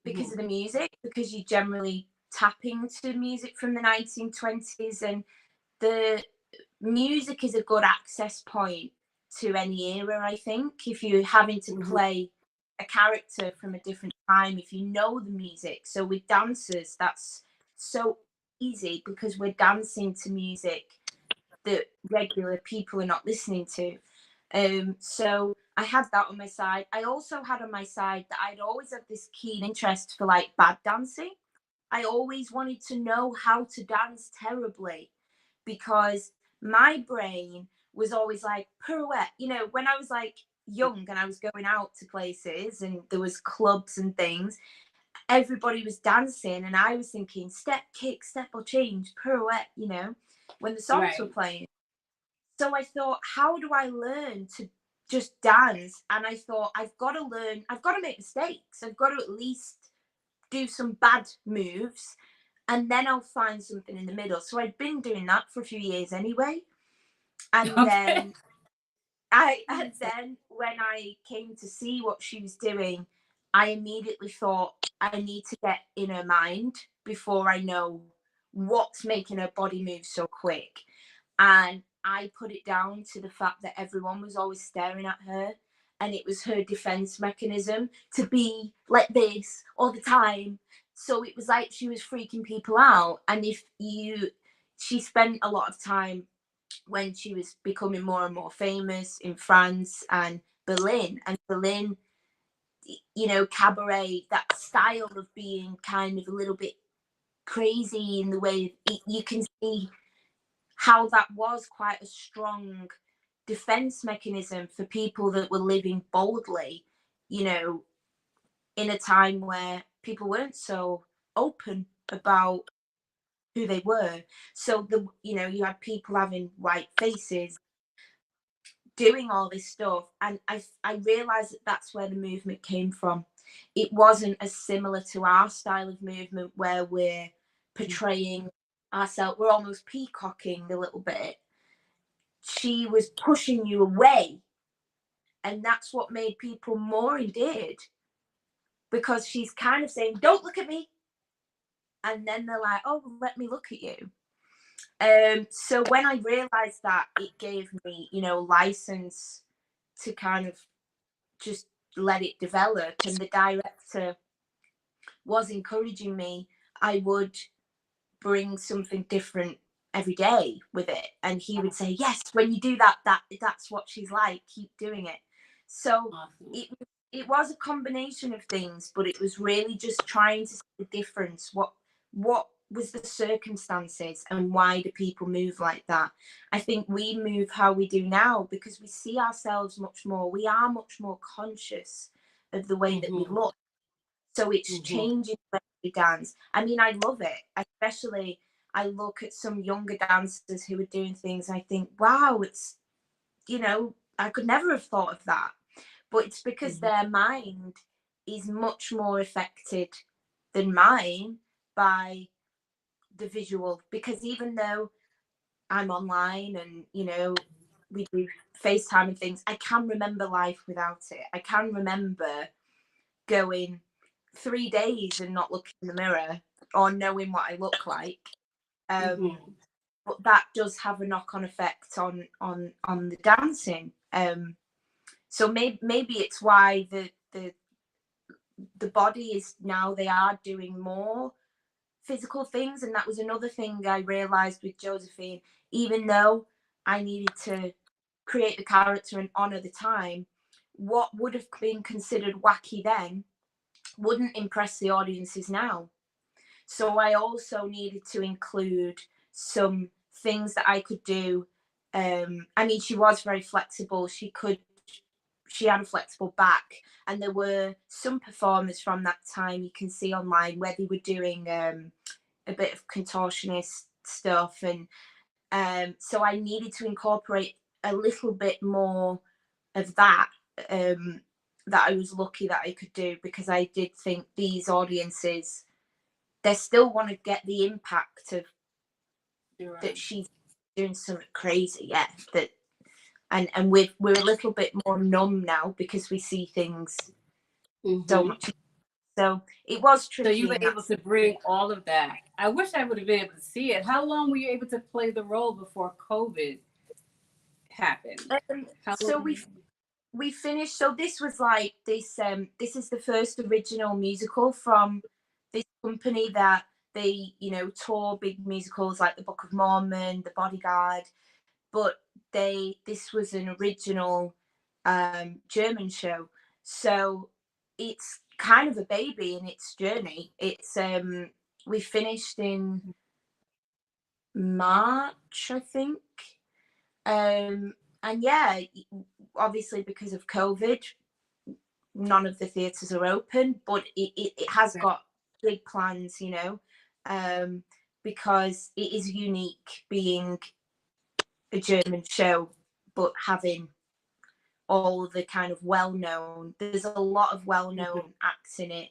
Because of the music, because you generally tapping to music from the 1920s, and the music is a good access point to any era. I think if you're having to play a character from a different time if you know the music. So with dancers, that's so easy because we're dancing to music that regular people are not listening to. So I had that on my side. I also had on my side that I'd always had this keen interest for like bad dancing. I always wanted to know how to dance terribly because my brain was always like pirouette. You know, when I was like young and I was going out to places and there was clubs and things, everybody was dancing and I was thinking step, kick, step or change, pirouette, you know, when the songs were playing. So I thought, how do I learn to just dance? And I thought, I've got to make mistakes. I've got to at least do some bad moves and then I'll find something in the middle. So I'd been doing that for a few years anyway. And then when I came to see what she was doing, I immediately thought, I need to get in her mind before I know what's making her body move so quick. And I put it down to the fact that everyone was always staring at her and it was her defense mechanism to be like this all the time. So it was like she was freaking people out. And she spent a lot of time when she was becoming more and more famous in France and Berlin. And Berlin, you know, cabaret, that style of being kind of a little bit crazy in the way you can see how that was quite a strong defense mechanism for people that were living boldly, you know, in a time where people weren't so open about who they were. So you had people having white faces, doing all this stuff, and I realized that that's where the movement came from. It wasn't as similar to our style of movement where we're portraying ourselves, we're almost peacocking a little bit. She was pushing you away, and that's what made people more endeared, because she's kind of saying, don't look at me, and then they're like, oh, let me look at you. So when I realized that, it gave me, license to kind of just let it develop. And the director was encouraging me. I would bring something different every day with it, and he would say, yes, when you do that's what she's like, keep doing it. So it was a combination of things, but it was really just trying to see the difference. What was the circumstances and why do people move like that? I think we move how we do now because we see ourselves much more. We are much more conscious of the way that we look. So it's changing the way we dance. I mean, I love it. Especially, I look at some younger dancers who are doing things. I think, wow, it's, I could never have thought of that. But it's because their mind is much more affected than mine by the visual. Because even though I'm online and, we do FaceTime and things, I can remember life without it. I can remember going 3 days and not looking in the mirror or knowing what I look like. But that does have a knock-on effect on the dancing. So maybe it's why the body is now, they are doing more physical things. And that was another thing I realized with Josephine. Even though I needed to create the character and honor the time, what would have been considered wacky then wouldn't impress the audiences now. So I also needed to include some things that I could do. I mean, she was very flexible. She had a flexible back, and there were some performers from that time you can see online where they were doing a bit of contortionist stuff, and so I needed to incorporate a little bit more of that. That I was lucky that I could do, because I did think these audiences, they still want to get the impact of that she's doing something crazy, and we're a little bit more numb now because we see things so much. So it was tricky. So you were able to bring all of that. I wish I would have been able to see it. How long were you able to play the role before COVID happened? So we finished. So this was like this. This is the first original musical from this company that they, you know, tour big musicals like The Book of Mormon, The Bodyguard. But this was an original German show. So it's kind of a baby in its journey. It's we finished in March, I think. And yeah, obviously because of COVID, none of the theatres are open, but it has got big plans, you know, because it is unique being a German show, but having all the kind of well-known, there's a lot of well-known acts in it,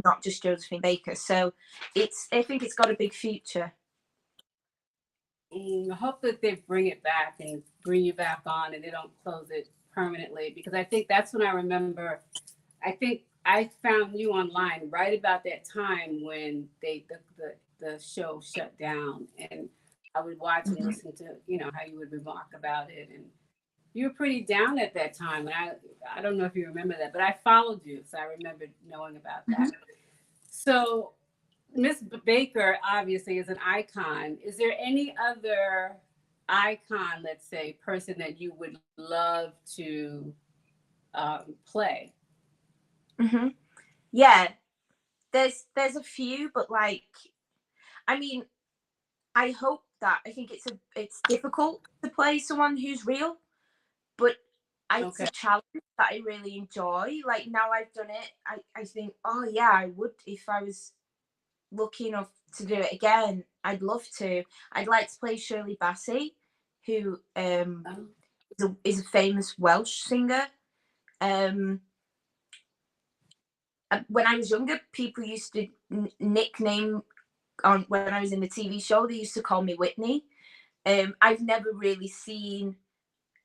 not just Josephine Baker. So I think it's got a big future. I hope that they bring it back and bring you back on and they don't close it permanently, because I think that's when I remember, I think I found you online right about that time when the show shut down, and I would watch and listen to, you know, how you would remark about it, and you were pretty down at that time. And I don't know if you remember that, but I followed you, so I remember knowing about that. So Miss Baker obviously is an icon. Is there any other icon, let's say, person that you would love to play? Yeah, there's a few, but like, I mean, I think it's difficult to play someone who's real, but it's a challenge that I really enjoy. Like now I've done it, I think, oh yeah, I would, if I was lucky enough to do it again, I'd love to. I'd like to play Shirley Bassey, who is a famous Welsh singer. When I was younger, people used to nickname when I was in the TV show, they used to call me Whitney. I've never really seen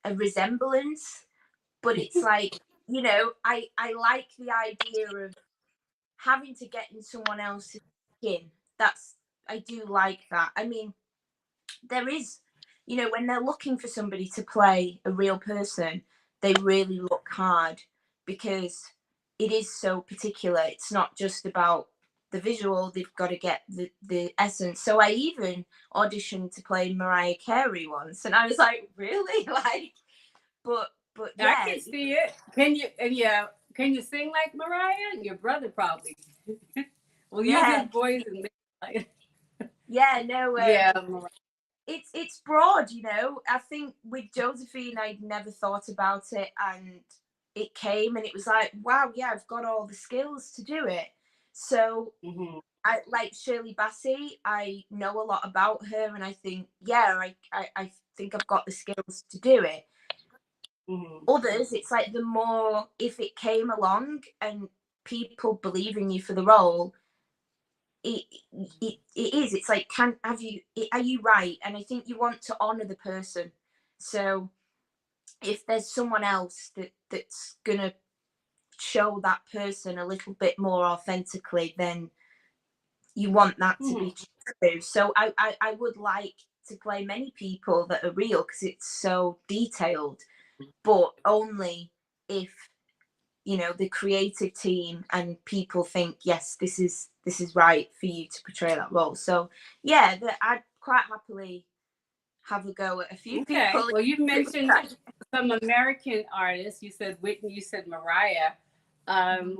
a resemblance, but it's like, you know, I like the idea of having to get in someone else's skin. I do like that. I mean, there is, you know, when they're looking for somebody to play a real person, they really look hard because it is so particular. It's not just about the visual, they've got to get the essence. So I even auditioned to play Mariah Carey once, and I was like, really? Like, but yeah. I can see it. Can you sing like Mariah? Your brother probably. Well, use his voice and like. Yeah, no. Yeah. It's broad, you know. I think with Josephine, I'd never thought about it, and it came, and it was like, wow, yeah, I've got all the skills to do it. So I like Shirley Bassey. I know a lot about her, and I think, yeah, I think I've got the skills to do it. Others, it's like the more, if it came along and people believe in you for the role, it is. It's like, are you right? And I think you want to honor the person. So if there's someone else that's gonna show that person a little bit more authentically, then you want that to be true. So I would like to play many people that are real because it's so detailed, but only if, you know, the creative team and people think, yes, this is right for you to portray that role. So yeah, I'd quite happily have a go at a few people. Well, you mentioned some American artists. You said Whitney, you said Mariah.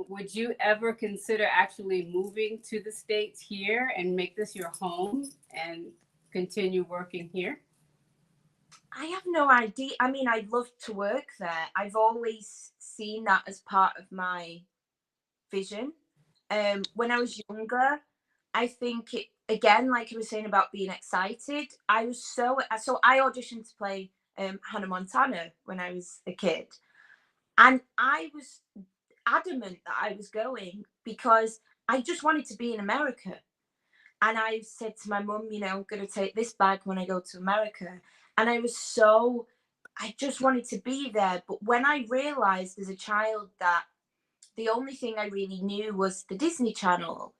Would you ever consider actually moving to the States here and make this your home and continue working here? I have no idea. I mean, I'd love to work there. I've always seen that as part of my vision. When I was younger, I think it, again, like I was saying about being excited, I auditioned to play Hannah Montana when I was a kid. And I was adamant that I was going because I just wanted to be in America. And I said to my mum, you know, I'm going to take this bag when I go to America. And I just wanted to be there. But when I realized as a child that the only thing I really knew was the Disney Channel,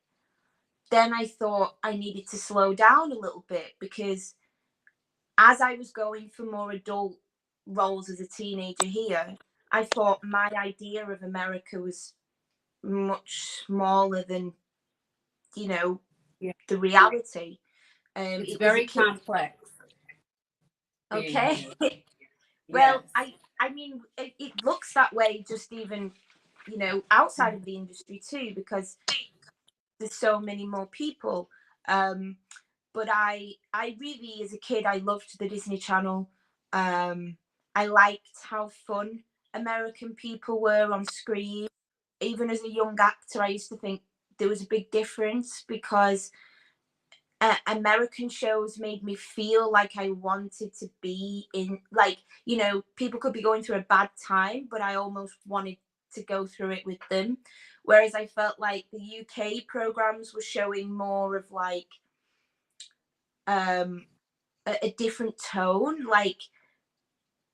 then I thought I needed to slow down a little bit, because as I was going for more adult roles as a teenager here, I thought my idea of America was much smaller than, you know, Yeah. the reality. It's It was a very kid. complex. Okay. Yes. Well, I mean, it looks that way just even, you know, outside of the industry too, because there's so many more people. But I really, as a kid, I loved the Disney Channel. I liked how fun American people were on screen. Even as a young actor, I used to think there was a big difference because American shows made me feel like I wanted to be in, like, you know, people could be going through a bad time, but I almost wanted to go through it with them. Whereas I felt like the UK programs were showing more of like a different tone, like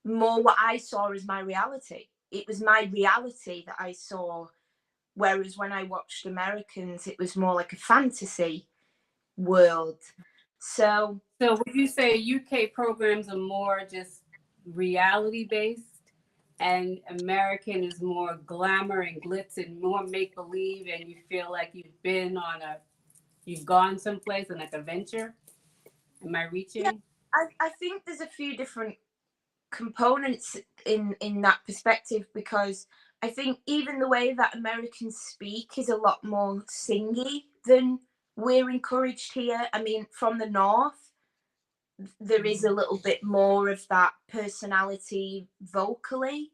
more what I saw as my reality. It was my reality that I saw. Whereas when I watched Americans, it was more like a fantasy world. So would you say UK programs are more just reality based and American is more glamour and glitz and more make believe and you feel like you've gone someplace on like a venture? Am I yeah, reaching? I think there's a few different components in that perspective, because I think even the way that Americans speak is a lot more singy than we're encouraged here. I mean, from the north, there is a little bit more of that personality vocally,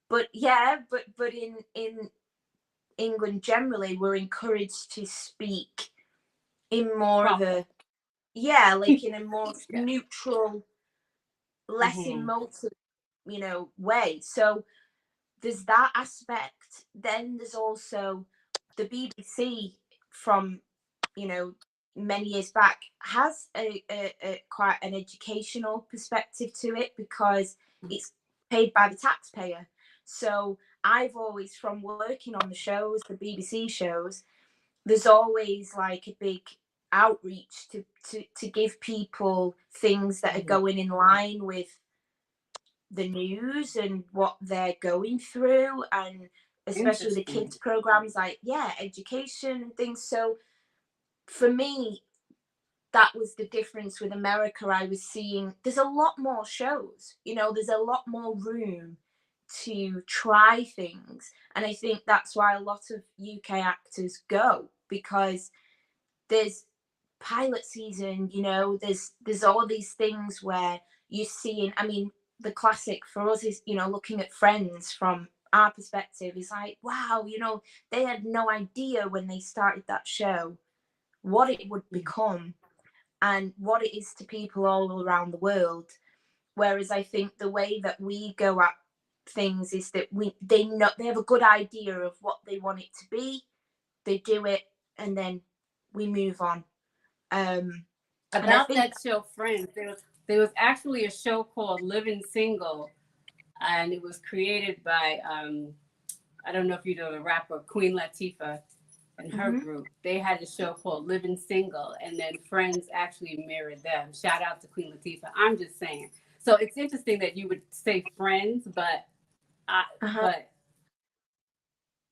but yeah, but in England generally, we're encouraged to speak in more of Proper. a, yeah, like in a more Yeah. neutral, less Mm-hmm. emotive, you know, way. So there's that aspect. Then there's also the BBC from, you know, many years back has a quite an educational perspective to it, because it's paid by the taxpayer. So I've always, from working on the shows, the BBC shows, there's always like a big outreach to give people things that are going in line with the news and what they're going through, and especially the kids programs, like, yeah, education and things. So for me, that was the difference with America. I was seeing there's a lot more shows, you know, there's a lot more room to try things, and I think that's why a lot of UK actors go, because there's pilot season, you know, there's all these things where you're seeing. I mean, the classic for us is, you know, looking at Friends from our perspective is like, wow, you know, they had no idea when they started that show what it would become and what it is to people all around the world. Whereas I think the way that we go at things is that they have a good idea of what they want it to be, they do it, and then we move on. And I About think that show, Friends, there was actually a show called Living Single, and it was created by I don't know if you know the rapper Queen Latifah and her group. They had a show called Living Single, and then Friends actually mirrored them. Shout out to Queen Latifah. I'm just saying. So it's interesting that you would say Friends, but but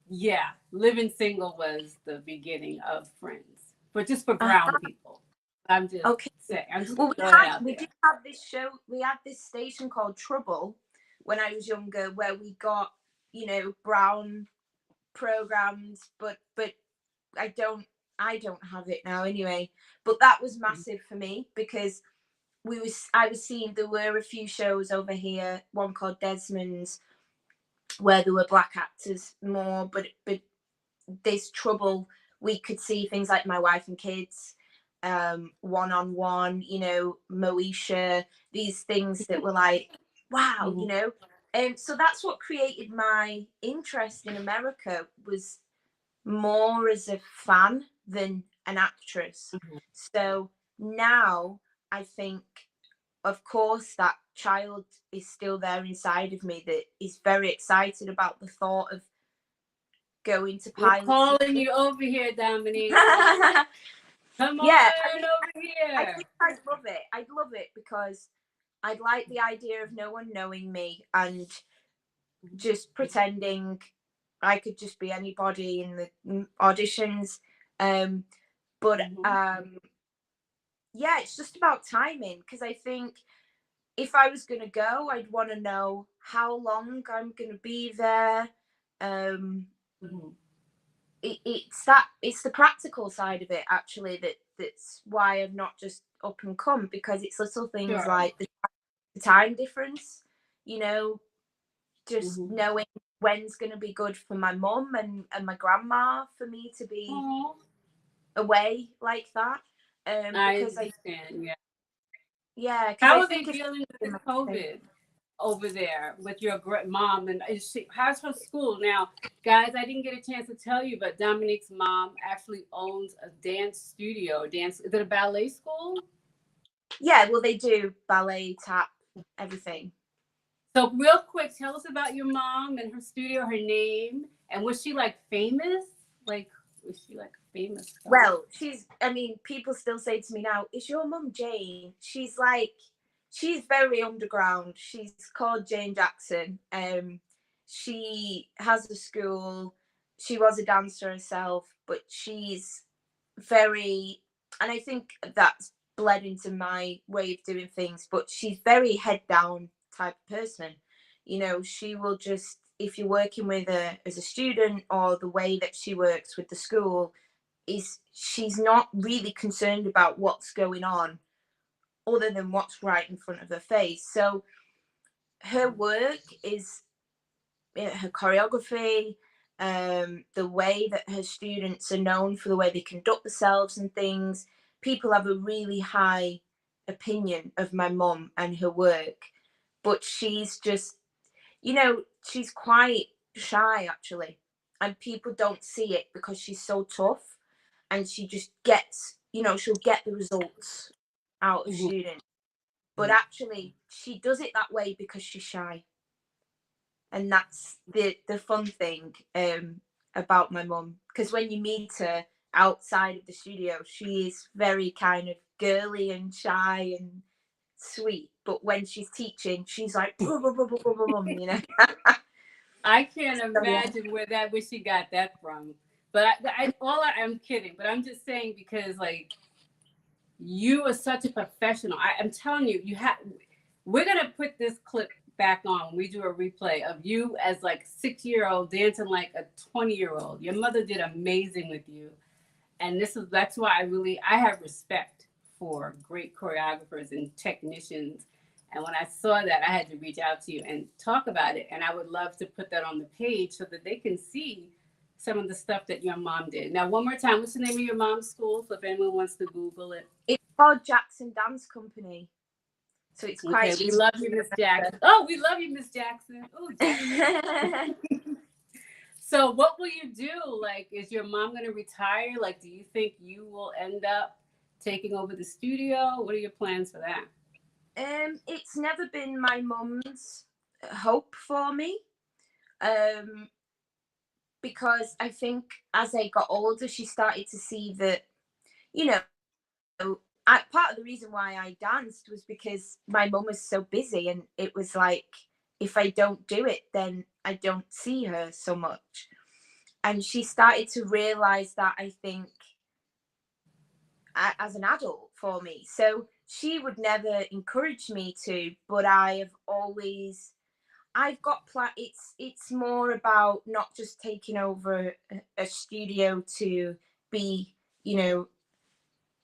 yeah, Living Single was the beginning of Friends, but just for brown people. I'm just okay. saying. I'm just Well, throwing it out we there. did have this show. We had this station called Trouble when I was younger, where we got, you know, brown programs, but I don't have it now anyway. But that was massive for me, because I was seeing there were a few shows over here, one called Desmond's, where there were black actors more, but this Trouble, we could see things like My Wife and Kids, One on One, you know, Moesha, these things that were like, wow, you know. So that's what created my interest in America, was more as a fan than an actress. So now I think, of course, that child is still there inside of me that is very excited about the thought of going to We're pilot calling you over here, Dominique. Come yeah, on over I here. think I'd love it. I'd love it, because I'd like the idea of no one knowing me, and just pretending I could just be anybody in the auditions. But yeah, it's just about timing, because I think if I was going to go, I'd want to know how long I'm going to be there. It's the practical side of it, actually, that's why I've not just up and come, because it's little things like the time difference, you know, just knowing when's going to be good for my mum and my grandma for me to be away like that. Because I understand, yeah, because how I are they think dealing with COVID over there with your mom? And how's her school now? Guys, I didn't get a chance to tell you, but Dominique's mom actually owns a dance studio. Is it a ballet school? Yeah, well, they do ballet, tap, everything. So real quick, tell us about your mom and her studio, her name, and was she like famous? Like, was she like famous? Well, people still say to me now, is your mum Jane? She's very underground. She's called Jane Jackson. She has a school. She was a dancer herself, but she's very, and I think that's bled into my way of doing things, but she's very head down type of person. You know, she will just, if you're working with her as a student, or the way that she works with the school, is she's not really concerned about what's going on other than what's right in front of her face. So her work is her choreography, the way that her students are known for the way they conduct themselves and things. People have a really high opinion of my mum and her work, but she's just, you know, she's quite shy, actually, and people don't see it because she's so tough, and she just gets, you know, she'll get the results out of students, but actually she does it that way because she's shy. And that's the fun thing about my mum, because when you meet her outside of the studio, she is very kind of girly and shy and sweet, but when she's teaching, she's like you know. I can't imagine where she got that from. But I'm kidding, but I'm just saying, because like, you are such a professional. I'm telling you, we're gonna put this clip back on when we do a replay of you as like 6-year-old dancing like a 20-year-old. Your mother did amazing with you. And that's why I have respect for great choreographers and technicians. And when I saw that, I had to reach out to you and talk about it. And I would love to put that on the page so that they can see some of the stuff that your mom did. Now, one more time, what's the name of your mom's school? So if anyone wants to Google it. It's called Jackson Dance Company. So it's quite okay. We love you, Miss Jackson. Oh, we love you, Miss Jackson. Oh, Jackson. So what will you do? Like, is your mom going to retire? Like, do you think you will end up taking over the studio? What are your plans for that? It's never been my mum's hope for me. Because I think as I got older, she started to see that, you know, part of the reason why I danced was because my mum was so busy, and it was like, if I don't do it, then I don't see her so much. And she started to realize that, I think, as an adult for me. So she would never encourage me to, but I've got it's more about not just taking over a studio to be, you know,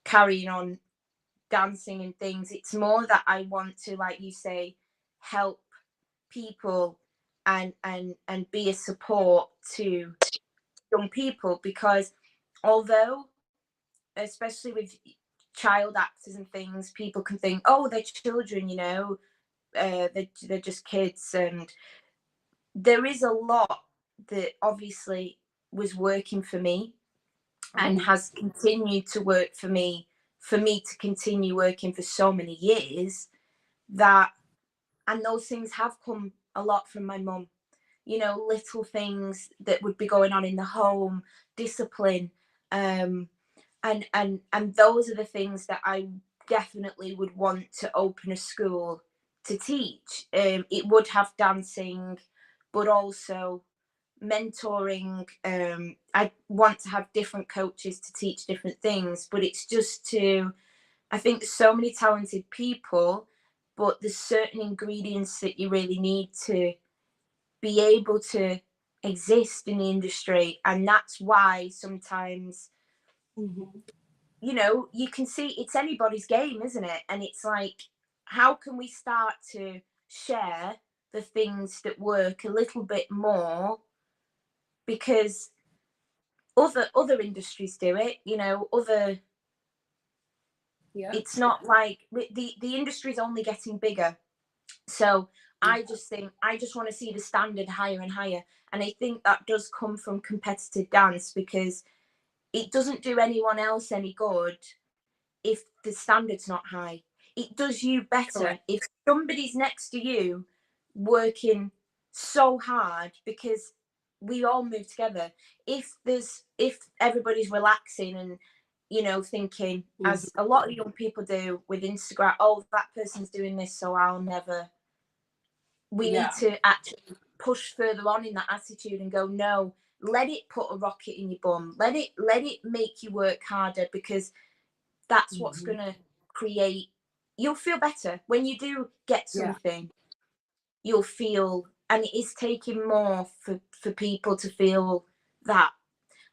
carrying on dancing and things. It's more that I want to, like you say, help people and be a support to young people, because although, especially with child actors and things, people can think, oh, they're children, you know, they're just kids, and there is a lot that obviously was working for me and has continued to work for me to continue working for so many years, and those things have come a lot from my mum. You know, little things that would be going on in the home, discipline, and those are the things that I definitely would want to open a school to teach. It would have dancing, but also mentoring. I want to have different coaches to teach different things, but it's just I think there's so many talented people, but there's certain ingredients that you really need to be able to exist in the industry. And that's why sometimes, you know, you can see it's anybody's game, isn't it? And it's like, how can we start to share the things that work a little bit more? Because other industries do it, you know, it's not like the industry's only getting bigger. So I just think I just want to see the standard higher and higher. And I think that does come from competitive dance, because it doesn't do anyone else any good if the standard's not high. It does you better. Correct. If somebody's next to you working so hard, because we all move together. If everybody's relaxing and, you know, thinking, as a lot of young people do with Instagram, oh, that person's doing this, so I'll never. We need to actually push further on in that attitude and go, no, let it put a rocket in your bum. Let it make you work harder, because that's what's going to create. You'll feel better when you do get something. You'll feel, and it is taking more for people to feel that.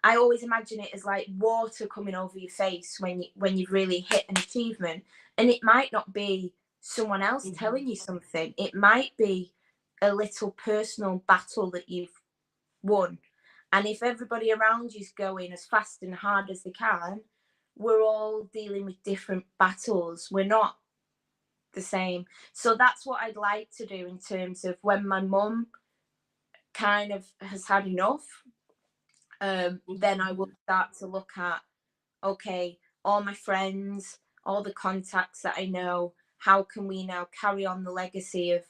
I always imagine it as like water coming over your face when you've really hit an achievement. And it might not be someone else telling you something. It might be a little personal battle that you've won. And if everybody around you's going as fast and hard as they can, we're all dealing with different battles. We're not the same. So that's what I'd like to do in terms of when my mum kind of has had enough, then I will start to look at, okay, all my friends, all the contacts that I know, how can we now carry on the legacy of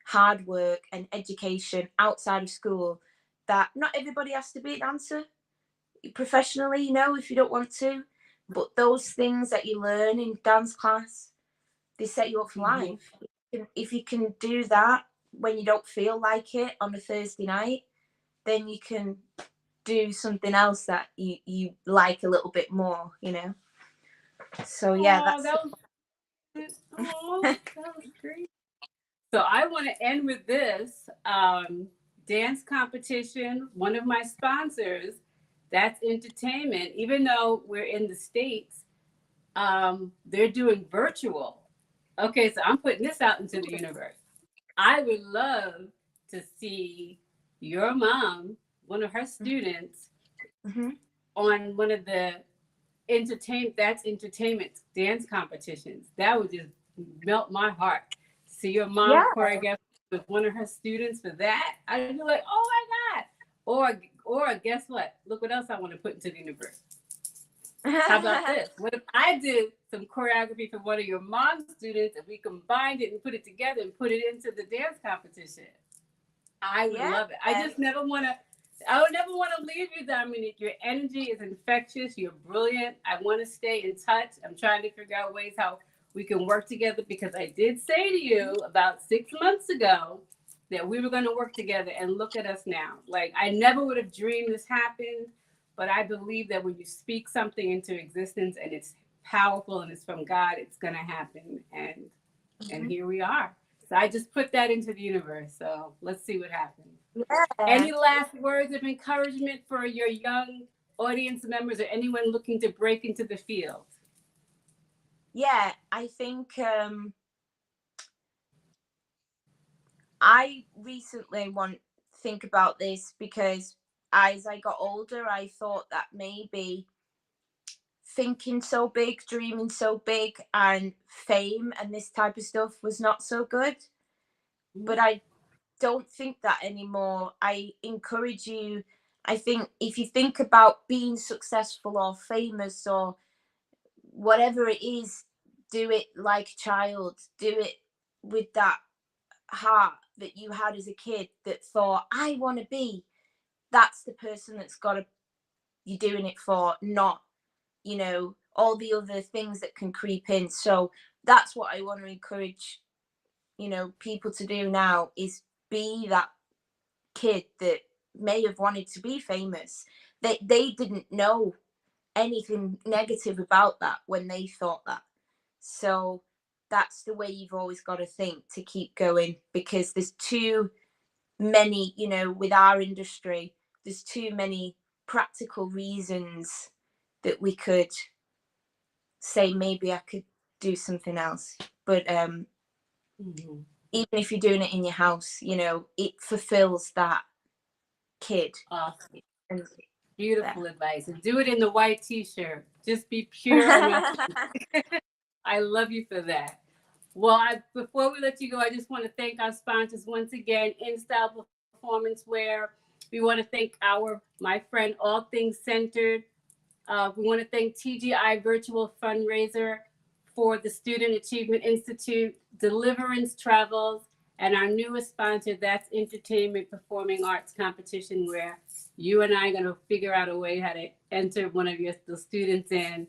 hard work and education outside of school? That not everybody has to be a dancer professionally, you know, if you don't want to, but those things that you learn in dance class, they set you up for life. If you can do that when you don't feel like it on a Thursday night, then you can do something else that you like a little bit more, you know. So yeah, that was great. So I want to end with this dance competition. One of my sponsors, that's entertainment. Even though we're in the States, they're doing virtual. Okay, so I'm putting this out into the universe. I would love to see your mom, one of her students, on one of the entertainment dance competitions. That would just melt my heart. See your mom choreograph with one of her students for that. I'd be like, oh my God. Or guess what? Look what else I want to put into the universe. How about this? What if I did some choreography for one of your mom's students and we combined it and put it together and put it into the dance competition? I would love it. I would never want to leave you, Dominique. Your energy is infectious. You're brilliant. I want to stay in touch. I'm trying to figure out ways how we can work together, because I did say to you about 6 months ago that we were going to work together, and look at us now. Like, I never would have dreamed this happened, but I believe that when you speak something into existence and it's powerful and it's from God, it's going to happen. And here we are. So I just put that into the universe. So let's see what happens. Any last words of encouragement for your young audience members or anyone looking to break into the field? Yeah, I think I recently think about this, because as I got older, I thought that maybe thinking so big, dreaming so big, and fame and this type of stuff was not so good. But I don't think that anymore. I encourage you. I think if you think about being successful or famous or whatever it is, do it like a child. Do it with that heart that you had as a kid that thought, I want to be. That's the person that's got to, you're doing it for, not, you know, all the other things that can creep in. So that's what I want to encourage, you know, people to do now, is be that kid that may have wanted to be famous. They didn't know anything negative about that when they thought that. So that's the way you've always got to think to keep going, because there's too many, you know, with our industry, there's too many practical reasons that we could say maybe I could do something else. But even if you're doing it in your house, you know, it fulfills that kid. Awesome. And Beautiful advice. And do it in the white t-shirt. Just be pure and I love you for that. Well, before we let you go, I just want to thank our sponsors once again, In Style Performance Wear. We want to thank my friend, All Things Centered. We want to thank TGI Virtual Fundraiser for the Student Achievement Institute, Deliverance Travels, and our newest sponsor, that's Entertainment Performing Arts Competition, where you and I are going to figure out a way how to enter one of the students in.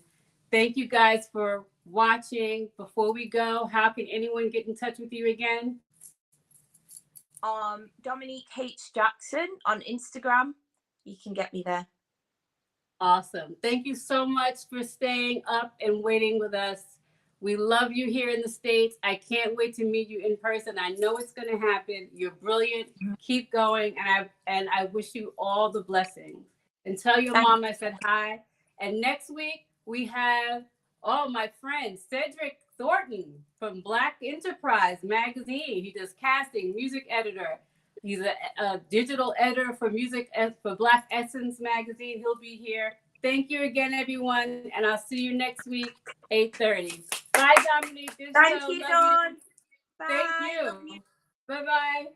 Thank you guys for watching. Before we go, how can anyone get in touch with you again? Dominique H. Jackson on Instagram. You can get me there. Awesome. Thank you so much for staying up and waiting with us. We love you here in the States. I can't wait to meet you in person. I know it's going to happen. You're brilliant. Keep going. And I wish you all the blessings. And tell your mom I said hi. And next week we have, my friend Cedric Thornton from Black Enterprise Magazine. He does casting, music editor. He's a digital editor for for Black Essence Magazine. He'll be here. Thank you again, everyone. And I'll see you next week, 8:30. Bye, Dominique. Thank you, Dawn. Thank you. Bye-bye.